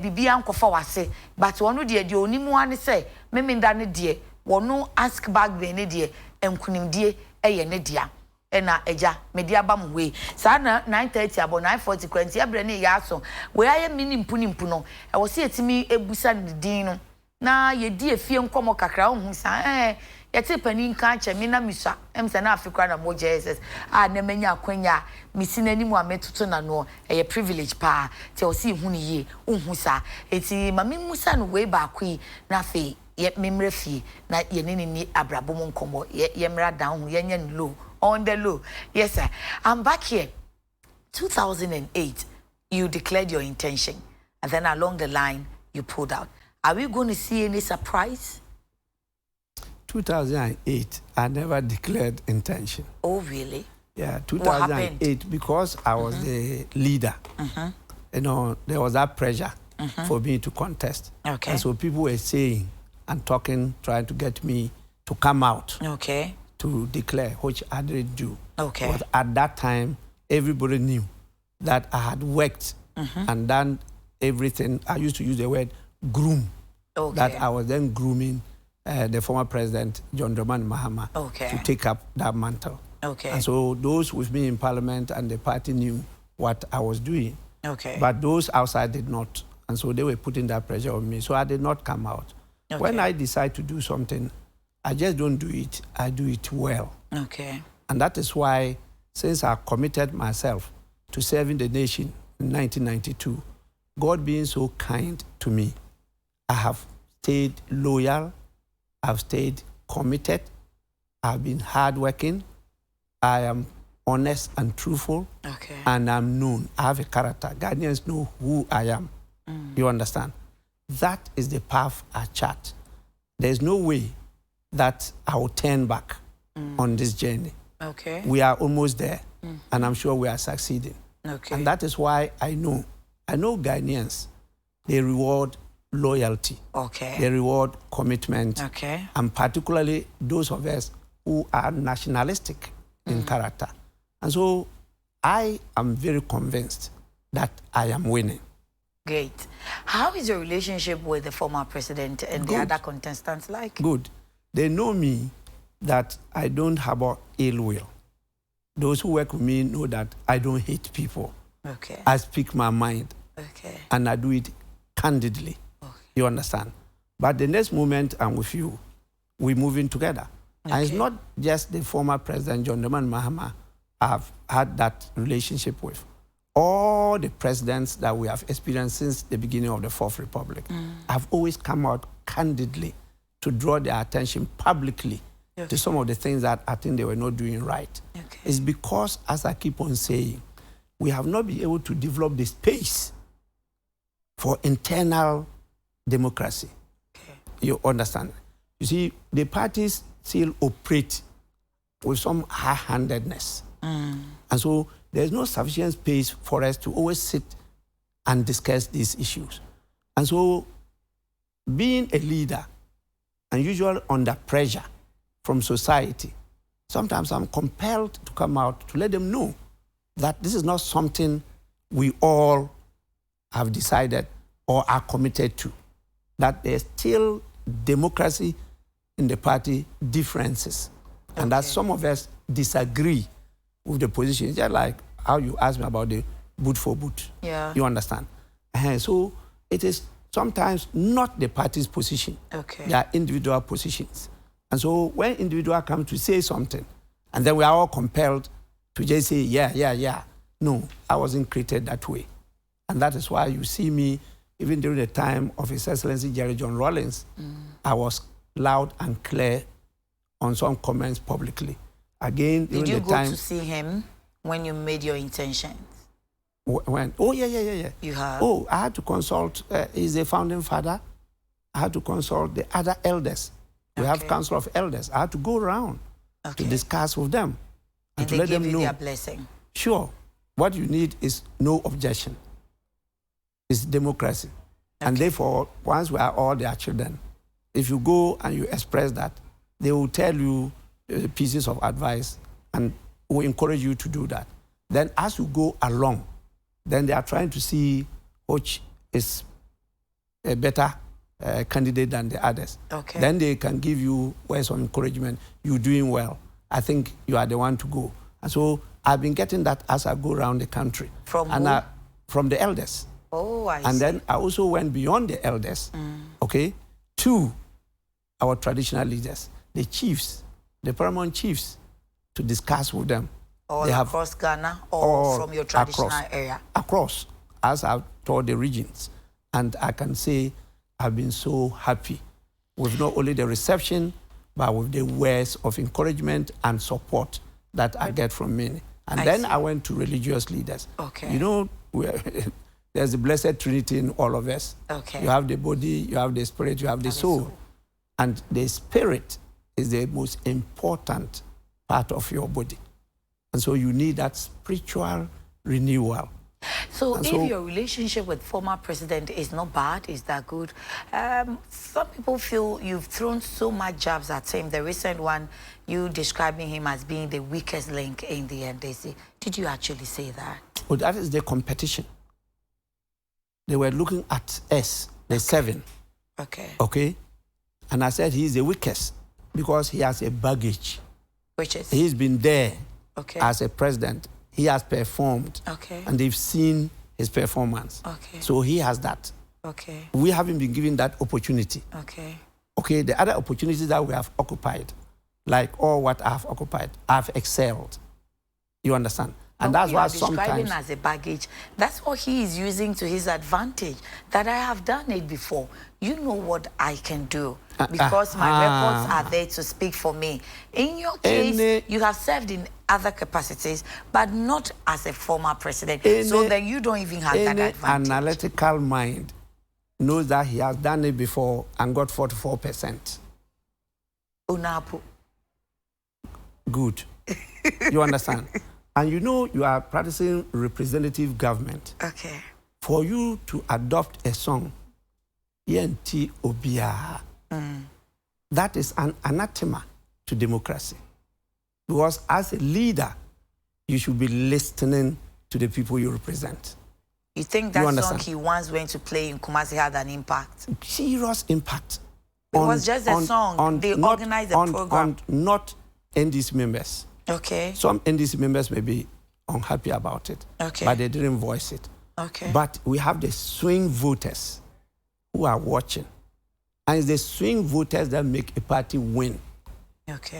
bibia nkofa wase but wono de onimu ane se meminda ne de wono ask Bagbin ne de enkunimdie eye ne dia ena eja media bam we sa na 9:30 abo 9:40 kwanti abre ne ya so we aye mini mpu no e wo se etimi ebusa ne din no na ye di efie nkomo kakra ohun sa yete pani nka che me na misa emse na afekwa na mo Jesus na manya akwanya misi nani mu ametoto na no eye privilege pa te o si hu ne ye ohun sa eti mame musa no we ba akwi na fe ye memre fie na ye ni abrabo mo nkomo ye mra down ye nya low on the low. Yes, sir. I'm back here. 2008, you declared your intention. And then along the line, you pulled out. Are we going to see any surprise?
2008, I never declared intention.
Oh, really?
Yeah, 2008, because I was the leader. You know, there was that pressure for me to contest.
Okay.
And so people were saying and talking, trying to get me to come out.
Okay.
To declare, which I didn't do.
Okay.
But at that time, everybody knew that I had worked and done everything. I used to use the word groom.
Okay.
That I was then grooming the former president, John Dramani Mahama, to take up that mantle.
Okay.
And so those with me in parliament and the party knew what I was doing.
Okay.
But those outside did not. And so they were putting that pressure on me. So I did not come out.
Okay.
When I decide to do something, I just don't do it. I do it well.
Okay.
And that is why, since I committed myself to serving the nation in 1992, God being so kind to me, I have stayed loyal, I've stayed committed, I've been hardworking, I am honest and truthful, and I'm known. I have a character. Ghanaians know who I am. You understand? That is the path I chart. There's no way that I will turn back on this journey.
Okay.
We are almost there, and I'm sure we are succeeding.
Okay.
And that is why I know Ghanaians, they reward loyalty.
Okay.
They reward commitment.
Okay.
And particularly those of us who are nationalistic in character. And so I am very convinced that I am winning.
Great. How is your relationship with the former president and the other contestants like?
Good. They know me that I don't harbor ill will. Those who work with me know that I don't hate people.
Okay.
I speak my mind.
Okay.
And I do it candidly. Okay. You understand? But the next moment I'm with you, we're moving together. Okay. And it's not just the former president, John Dramani Mahama, I've had that relationship with. All the presidents that we have experienced since the beginning of the Fourth Republic have always come out candidly to draw their attention publicly to some of the things that I think they were not doing right. It's because, as I keep on saying, we have not been able to develop the space for internal democracy. You understand? You see, the parties still operate with some high-handedness. And so there's no sufficient space for us to always sit and discuss these issues. And so being a leader, and usually under pressure from society, sometimes I'm compelled to come out to let them know that this is not something we all have decided or are committed to, that there's still democracy in the party differences, and that some of us disagree with the position, just like how you asked me about the boot for boot.
Yeah.
You understand? And so it is sometimes not the party's position. They are individual positions. And so when individual come to say something, and then we are all compelled to just say, yeah. No, I wasn't created that way. And that is why you see me, even during the time of His Excellency Jerry John Rawlings, I was loud and clear on some comments publicly. Again,
did you go to see him when you made your intentions?
When? Oh, yeah.
You have?
Oh, I had to consult, he's the founding father. I had to consult the other elders. We have Council of Elders. I had to go around to discuss with them and to let them know.
And they gave you their blessing?
Sure. What you need is no objection. It's democracy. And therefore, once we are all their children, if you go and you express that, they will tell you pieces of advice and will encourage you to do that. Then as you go along, then they are trying to see which is a better candidate than the others. Then they can give you words of encouragement. You're doing well. I think you are the one to go. And so I've been getting that as I go around the country.
From who?
From the elders.
Oh, I see.
And then I also went beyond the elders, to our traditional leaders, the chiefs, the paramount chiefs, to discuss with them.
All across Ghana or from your traditional area?
Across, as I've told the regions. And I can say I've been so happy with not only the reception, but with the words of encouragement and support that I get from many. And then I went to religious leaders. You know, there's the Blessed Trinity in all of us. You have the body, you have the spirit, you have the soul. And the spirit is the most important part of your body. And so you need that spiritual renewal.
So if your relationship with former president is not bad, is that good? Some people feel you've thrown so much jabs at him. The recent one, you describing him as being the weakest link in the NDC. Did you actually say that? Well,
that is the competition. They were looking at us, the seven. Okay? And I said he's the weakest because he has a baggage.
Which is?
He's been there as a president. He has performed. And they've seen his performance. So he has that. We haven't been given that opportunity. The other opportunities that we have occupied, like all what I've occupied, I've excelled. You understand? And that's why sometimes
describing as a baggage, that's what he is using to his advantage. That I have done it before. You know what I can do because my records are there to speak for me. In your case, you have served in other capacities, but not as a former president. So then you don't even have that advantage.
Analytical mind knows that he has done it before and got 44%.
Unapu.
Good. You understand? And you know you are practicing representative government. For you to adopt a song, Yenti Obia, that is an anathema to democracy. Because as a leader, you should be listening to the people you represent.
You think that song he once went to play in Kumasi had an impact?
Serious impact.
It was just a song. They organized a program.
Not NDC members. Some NDC members may be unhappy about it, but they didn't voice it. But we have the swing voters who are watching. And it's the swing voters that make a party win.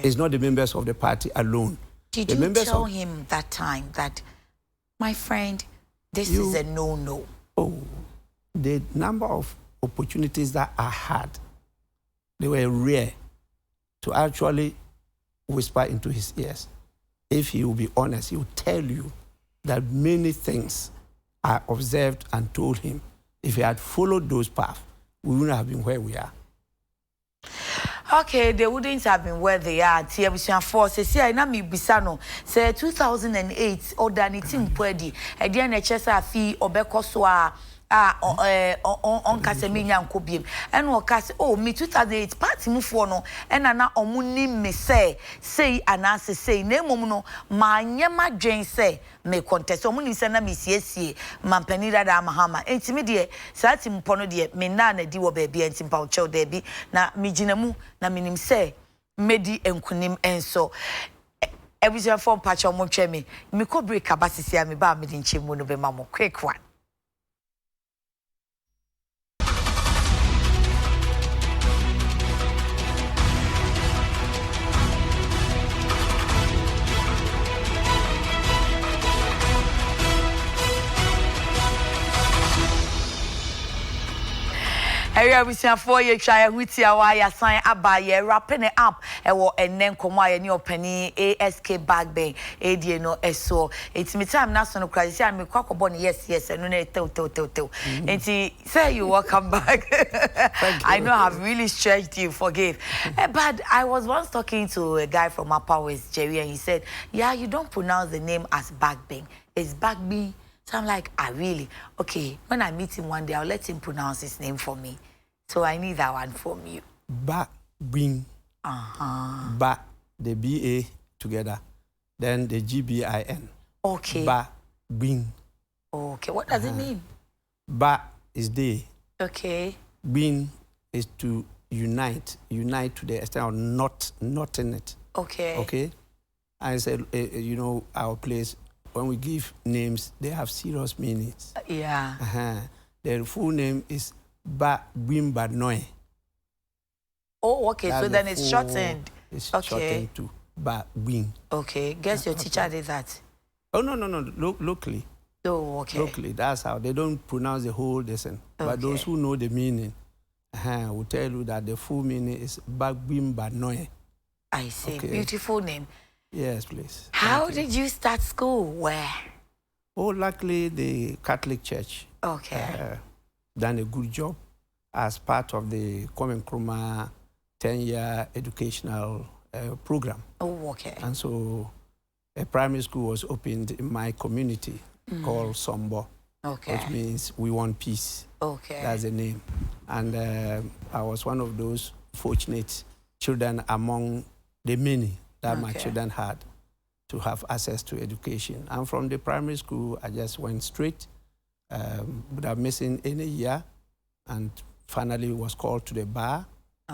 It's not the members of the party alone.
Did you tell him that time that, my friend, this is a no-no?
Oh, the number of opportunities that I had, they were rare to actually whisper into his ears. If he will be honest, he will tell you that many things I observed and told him. If he had followed those paths, we wouldn't have been where we are.
Okay, they wouldn't have been where they are. Tiabusian force. See, I know me bisano. Say 2008 or Danitin Pwedi. Again, a chesa fee or Bekoswa. On Casemina and Kobium. And what cast, oh, me 2008 party move for no. And ana omuni me say and answer say, name mono, my nyama Jane say, me contest. Omuni send me CSC, Mampenida da Mahama. Intimidate, Satim Pono de, me nana diwa baby and Timpao Chow debi, na mijinamu, na minim say, Medi and Kunim and so. Every form patch on Mochemi, me could break Cabassia, me ba me in Chimuno be mammo, quick one. Area we see 4 year try with ya sign abaye wrapping it up and then come why any penny ASK Bagbin AD no eso it's me time na so no crazy say me kwakobon yes and no tell and say you welcome back. I know I've really stretched you, forgive. But I was once talking to a guy from Upper West, Jerry, and he said, yeah, you don't pronounce the name as Bagbin, it's Bagbin. So I'm like, really? Okay, when I meet him one day, I'll let him pronounce his name for me. So I need that one from you.
Bagbin. Ba, the B-A together. Then the G-B-I-N.
Okay.
Bagbin.
Okay, what does it mean?
Ba is day.
Okay.
Bin is to unite. Unite to the extent of not in it.
Okay.
Okay? I said, you know, our place, when we give names, they have serious meanings.
Yeah.
Their full name is Bagbin Badnoe.
Oh, okay. That's so then it's shortened.
It's shortened to Bagbin.
Okay. Guess your teacher did that.
Oh, no. Locally.
Oh, okay.
Locally. That's how. They don't pronounce the whole lesson. Okay. But those who know the meaning will tell you that the full meaning is Bagbin Badnoe.
I see. Okay. Beautiful name.
Yes, please.
How did you start school? Where?
Oh, luckily the Catholic Church.
Okay.
Done a good job as part of the Kwame Nkrumah 10-year educational program.
Oh, okay.
And so a primary school was opened in my community called Sombo.
Okay.
Which means we want peace.
Okay.
That's the name. And I was one of those fortunate children among the many that my children had to have access to education. And from the primary school, I just went straight, without missing any year, and finally was called to the bar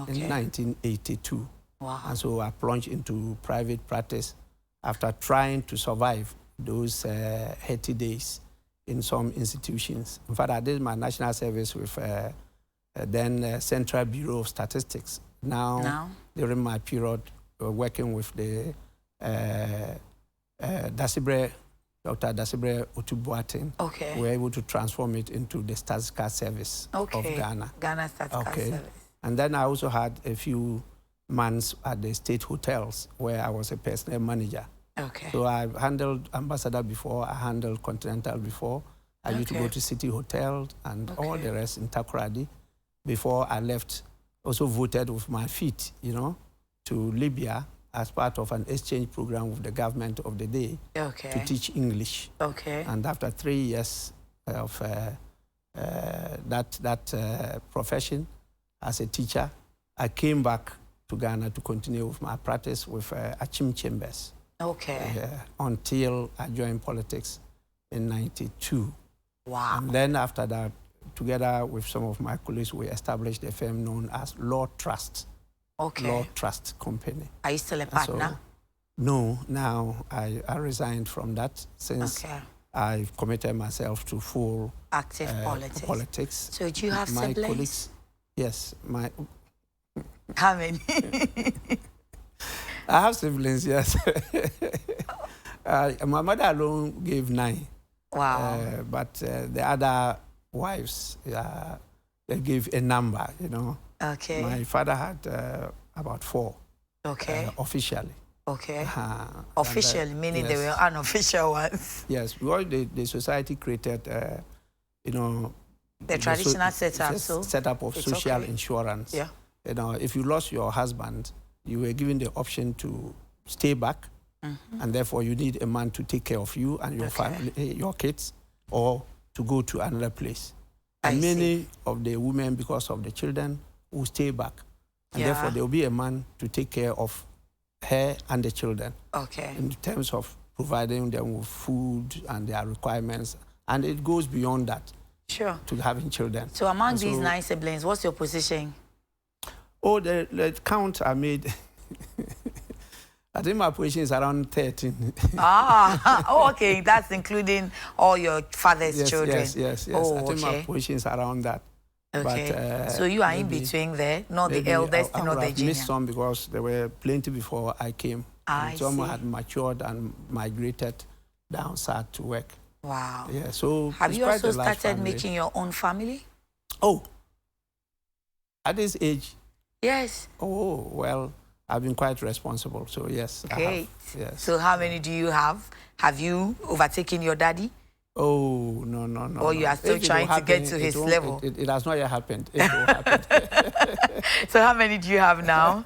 in 1982.
Wow.
And so I plunged into private practice after trying to survive those 80 days in some institutions. In fact, I did my national service with then Central Bureau of Statistics. Now, during my period, working with the Dr. Dasibre Otubuatin, we were able to transform it into the Statistical Service of Ghana.
Ghana Statistical Service.
And then I also had a few months at the state hotels where I was a personnel manager.
Okay.
So I handled Ambassador before, I handled Continental before. I used to go to City Hotel and all the rest in Takoradi. Before I left, also voted with my feet, you know, to Libya as part of an exchange program with the government of the day to teach English.
Okay.
And after 3 years of that profession as a teacher, I came back to Ghana to continue with my practice with Achim Chambers.
Okay.
Until I joined politics in '92.
Wow.
And then after that, together with some of my colleagues, we established a firm known as Law Trust.
Okay.
Law Trust Company.
Are you still a partner?
So, no, now I resigned from that since I've committed myself to full
active politics. So do you have
my
siblings?
Colleagues, yes.
How many?
I have siblings, yes. My mother alone gave 9.
Wow.
But the other wives, they gave a number, you know.
Okay.
My father had about 4.
Okay.
Officially.
Okay. Officially, meaning
yes.
they were unofficial ones.
Yes, because the society created, you know,
the traditional setup,
setup of social
okay.
insurance.
Yeah.
You know, if you lost your husband, you were given the option to stay back, and therefore you need a man to take care of you and your family, your kids, or to go to another place. And many of the women, because of the children, will stay back, and therefore there will be a man to take care of her and the children.
Okay.
In terms of providing them with food and their requirements, and it goes beyond that.
Sure.
To having children.
So among these 9 siblings, what's your position?
Oh, the count I made. I think my position is around 13.
Oh, okay. That's including all your father's children.
Yes.
Oh,
I think my position is around that.
Okay.
But,
so you are in between there, not the eldest, not the junior.
I missed some because there were plenty before I came. Some had matured and migrated down south to work.
Wow.
Yeah, so
have you also started making your own family?
Oh, at this age?
Yes.
Oh, well, I've been quite responsible, so yes.
Great.
I have, yes.
So how many do you have? Have you overtaken your daddy?
Oh, no.
Or you are still trying to get to his level?
It has not yet happened. It will happen.
So how many do you have now?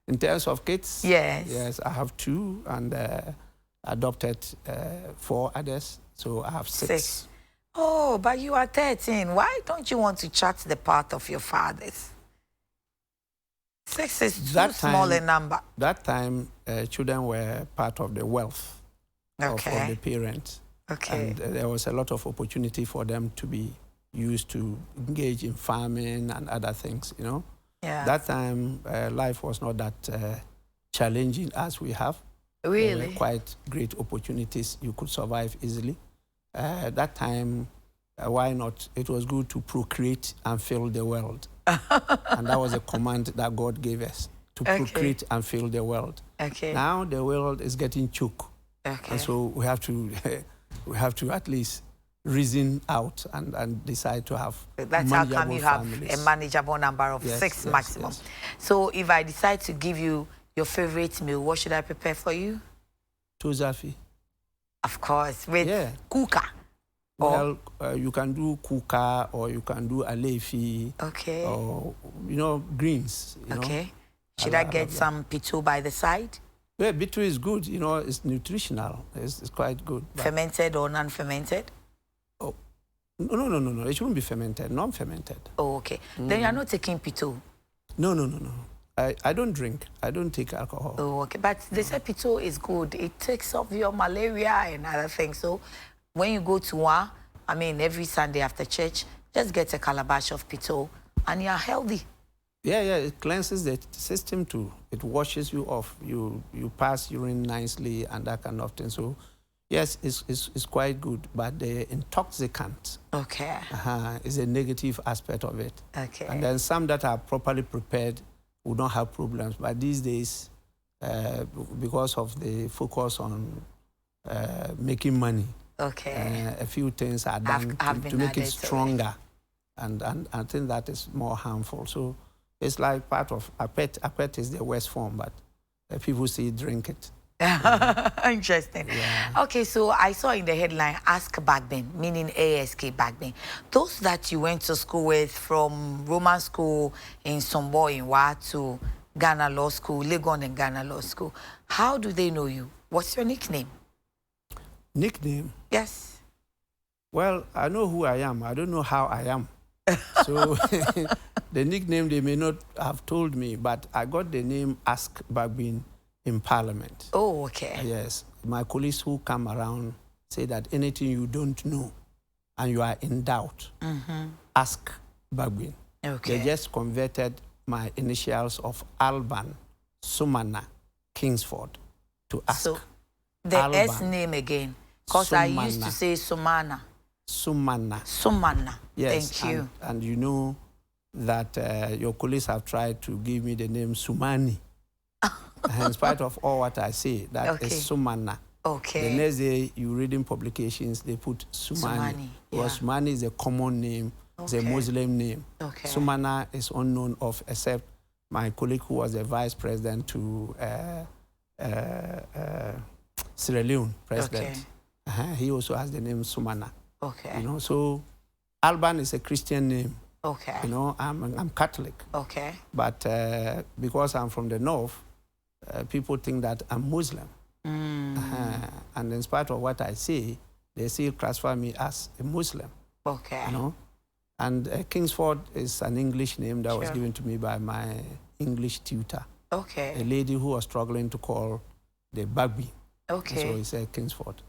In terms of kids?
Yes.
Yes, I have 2 and adopted 4 others. So I have 6.
Oh, but you are 13. Why don't you want to chart the path of your fathers? 6 is too small a number.
That time, children were part of the wealth of the parents.
Okay.
And there was a lot of opportunity for them to be used to engage in farming and other things, you know.
Yeah.
That time, life was not that challenging as we have.
Really?
There were quite great opportunities. You could survive easily. That time, why not? It was good to procreate and fill the world. And that was a command that God gave us, to procreate and fill the world.
Okay.
Now the world is getting choked.
Okay.
And so we have to at least reason out and decide to have
That's how come you
families.
Have a manageable number of 6 maximum. Yes. So if I decide to give you your favorite meal, what should I prepare for you?
Tozafi.
Of course, with kuka.
Well, you can do kuka or you can do alefi.
Okay.
Or, you know, greens.
Okay. Should I get some pitu by the side?
Yeah, pitu is good. You know, it's nutritional. It's quite good.
Fermented or non-fermented?
Oh, no. It shouldn't be fermented. Non-fermented.
Oh, okay. Then you're not taking pitu?
No. I don't drink. I don't take alcohol.
Oh, okay. But they say pitu is good. It takes off your malaria and other things. So when you go to every Sunday after church, just get a calabash of pitu and you're healthy.
Yeah, it cleanses the system too. It washes you off. You pass urine nicely and that kind of thing. So, yes, it's quite good. But the intoxicant is a negative aspect of it.
Okay.
And then some that are properly prepared will not have problems. But these days, because of the focus on making money, a few things are done to make it stronger. And I think that is more harmful. So it's like part of apet. Apet is the worst form, but people say drink it.
Interesting. Yeah. Okay, so I saw in the headline, Ask Bagbin, meaning ASK Bagbin. Those that you went to school with from Roman school in Sombo in Wa to Ghana Law School, Legon and Ghana Law School, how do they know you? What's your nickname?
Nickname?
Yes.
Well, I know who I am. I don't know how I am. So the nickname they may not have told me, but I got the name Ask Bagbin in Parliament.
Oh, okay.
Yes. My colleagues who come around say that anything you don't know and you are in doubt, ask Bagbin.
Okay.
They just converted my initials of Alban, Sumana, Kingsford to Ask.
So the Alban. S name again, because I used to say Sumana. Sumana.
Yes.
Thank you.
And you know that your colleagues have tried to give me the name Sumani. In spite of all what I say, that is Sumana.
Okay.
The next day, you read in publications, they put Sumani. Because Sumani is a common name. It's a Muslim name.
Okay.
Sumana is unknown of, except my colleague who was the vice president to Sierra Leone president.
Okay.
He also has the name Sumana.
Okay.
You know, so Alban is a Christian name.
Okay.
You know, I'm Catholic.
Okay.
But because I'm from the north, people think that I'm Muslim. And in spite of what I say, they still classify me as a Muslim.
Okay.
You know, and Kingsford is an English name that was given to me by my English tutor.
Okay.
A lady who was struggling to call the Bagbin.
Okay.
So he said Kingsford.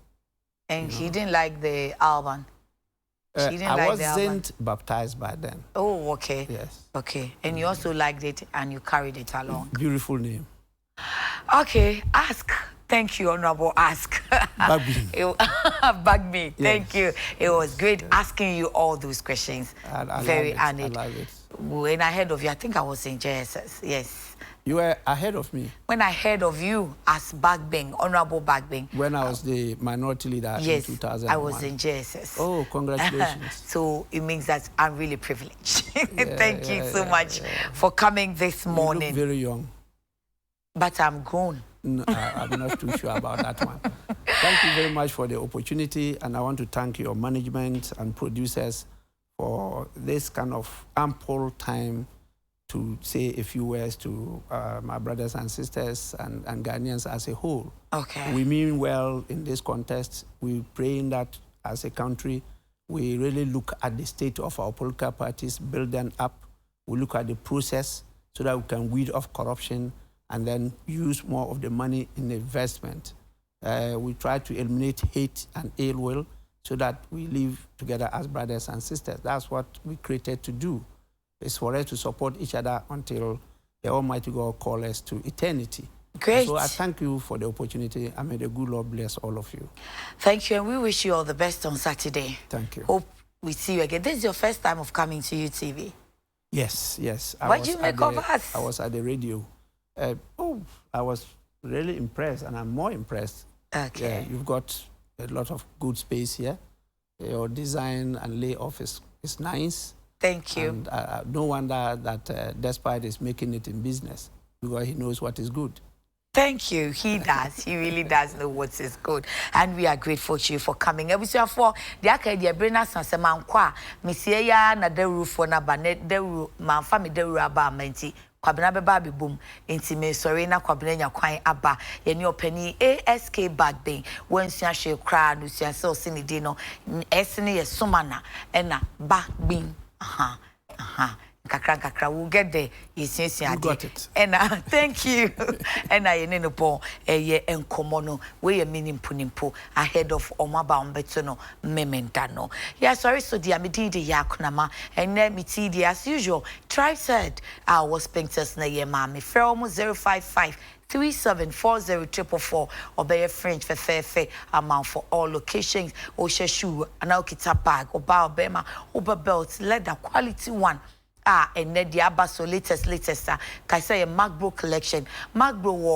And he didn't like the Alban.
I wasn't baptized by then.
Oh, okay.
Yes.
Okay. And you also liked it and you carried it along.
Beautiful name.
Okay. Ask. Thank you, Honorable Ask.
Bagbin.
Bagbin. Thank you. It was great asking you all those questions.
I
Very honored.
I love it.
When I heard of you, I think I was in JSS. Yes.
You were ahead of me.
When I heard of you as Bagbin, Honorable Bagbin.
When I was the minority leader in 2001.
I was in JSS.
Oh, congratulations.
So it means that I'm really privileged. Thank you so much for coming this morning.
You look very young.
But I'm grown.
No, I'm not too sure about that one. Thank you very much for the opportunity, and I want to thank your management and producers for this kind of ample time to say a few words to my brothers and sisters and Ghanaians as a whole.
Okay.
We mean well in this contest. We pray that as a country, we really look at the state of our political parties, build them up. We look at the process so that we can weed off corruption and then use more of the money in investment. We try to eliminate hate and ill will so that we live together as brothers and sisters. That's what we created to do. It's for us to support each other until the Almighty God calls us to eternity.
Great.
So I thank you for the opportunity, and may the good Lord bless all of you.
Thank you, and we wish you all the best on Saturday.
Thank you.
Hope we see you again. This is your first time of coming to UTV.
Yes, yes.
What do you make of us?
I was at the radio. I was really impressed, and I'm more impressed.
Okay.
Yeah, you've got a lot of good space here. Your design and layoff is nice.
Thank you.
And no wonder that Despite is making it in business, because he knows what is good.
Thank you. He does. He really does know what is good. And we are grateful to you for coming. And we say for the Akadia Brena Sanseman Kwa, Missia na deru for na banet deru man family deru aba menti. Kwabena beba bi boom intime sorry na kwabena nya kwan aba ye ne opani ASK Bagbin wansia hwe kra no sia se osini di no esene ye Sumana na Bagbin kakra we'll get there. You
got it.
And thank you. And I no po ye enkomono we meaning punimpo ahead of omaba ombetono mementano. Yeah, sorry so dia medi de yakunama and me ti as usual. Try said I was painters na ye ma me frɛ omo 055 374044 obey French for amount for all locations. Osha shoe and kita bag oba obema oba belt leather quality one. And then the Abaso latest, Kaisa MacBro collection. MacBro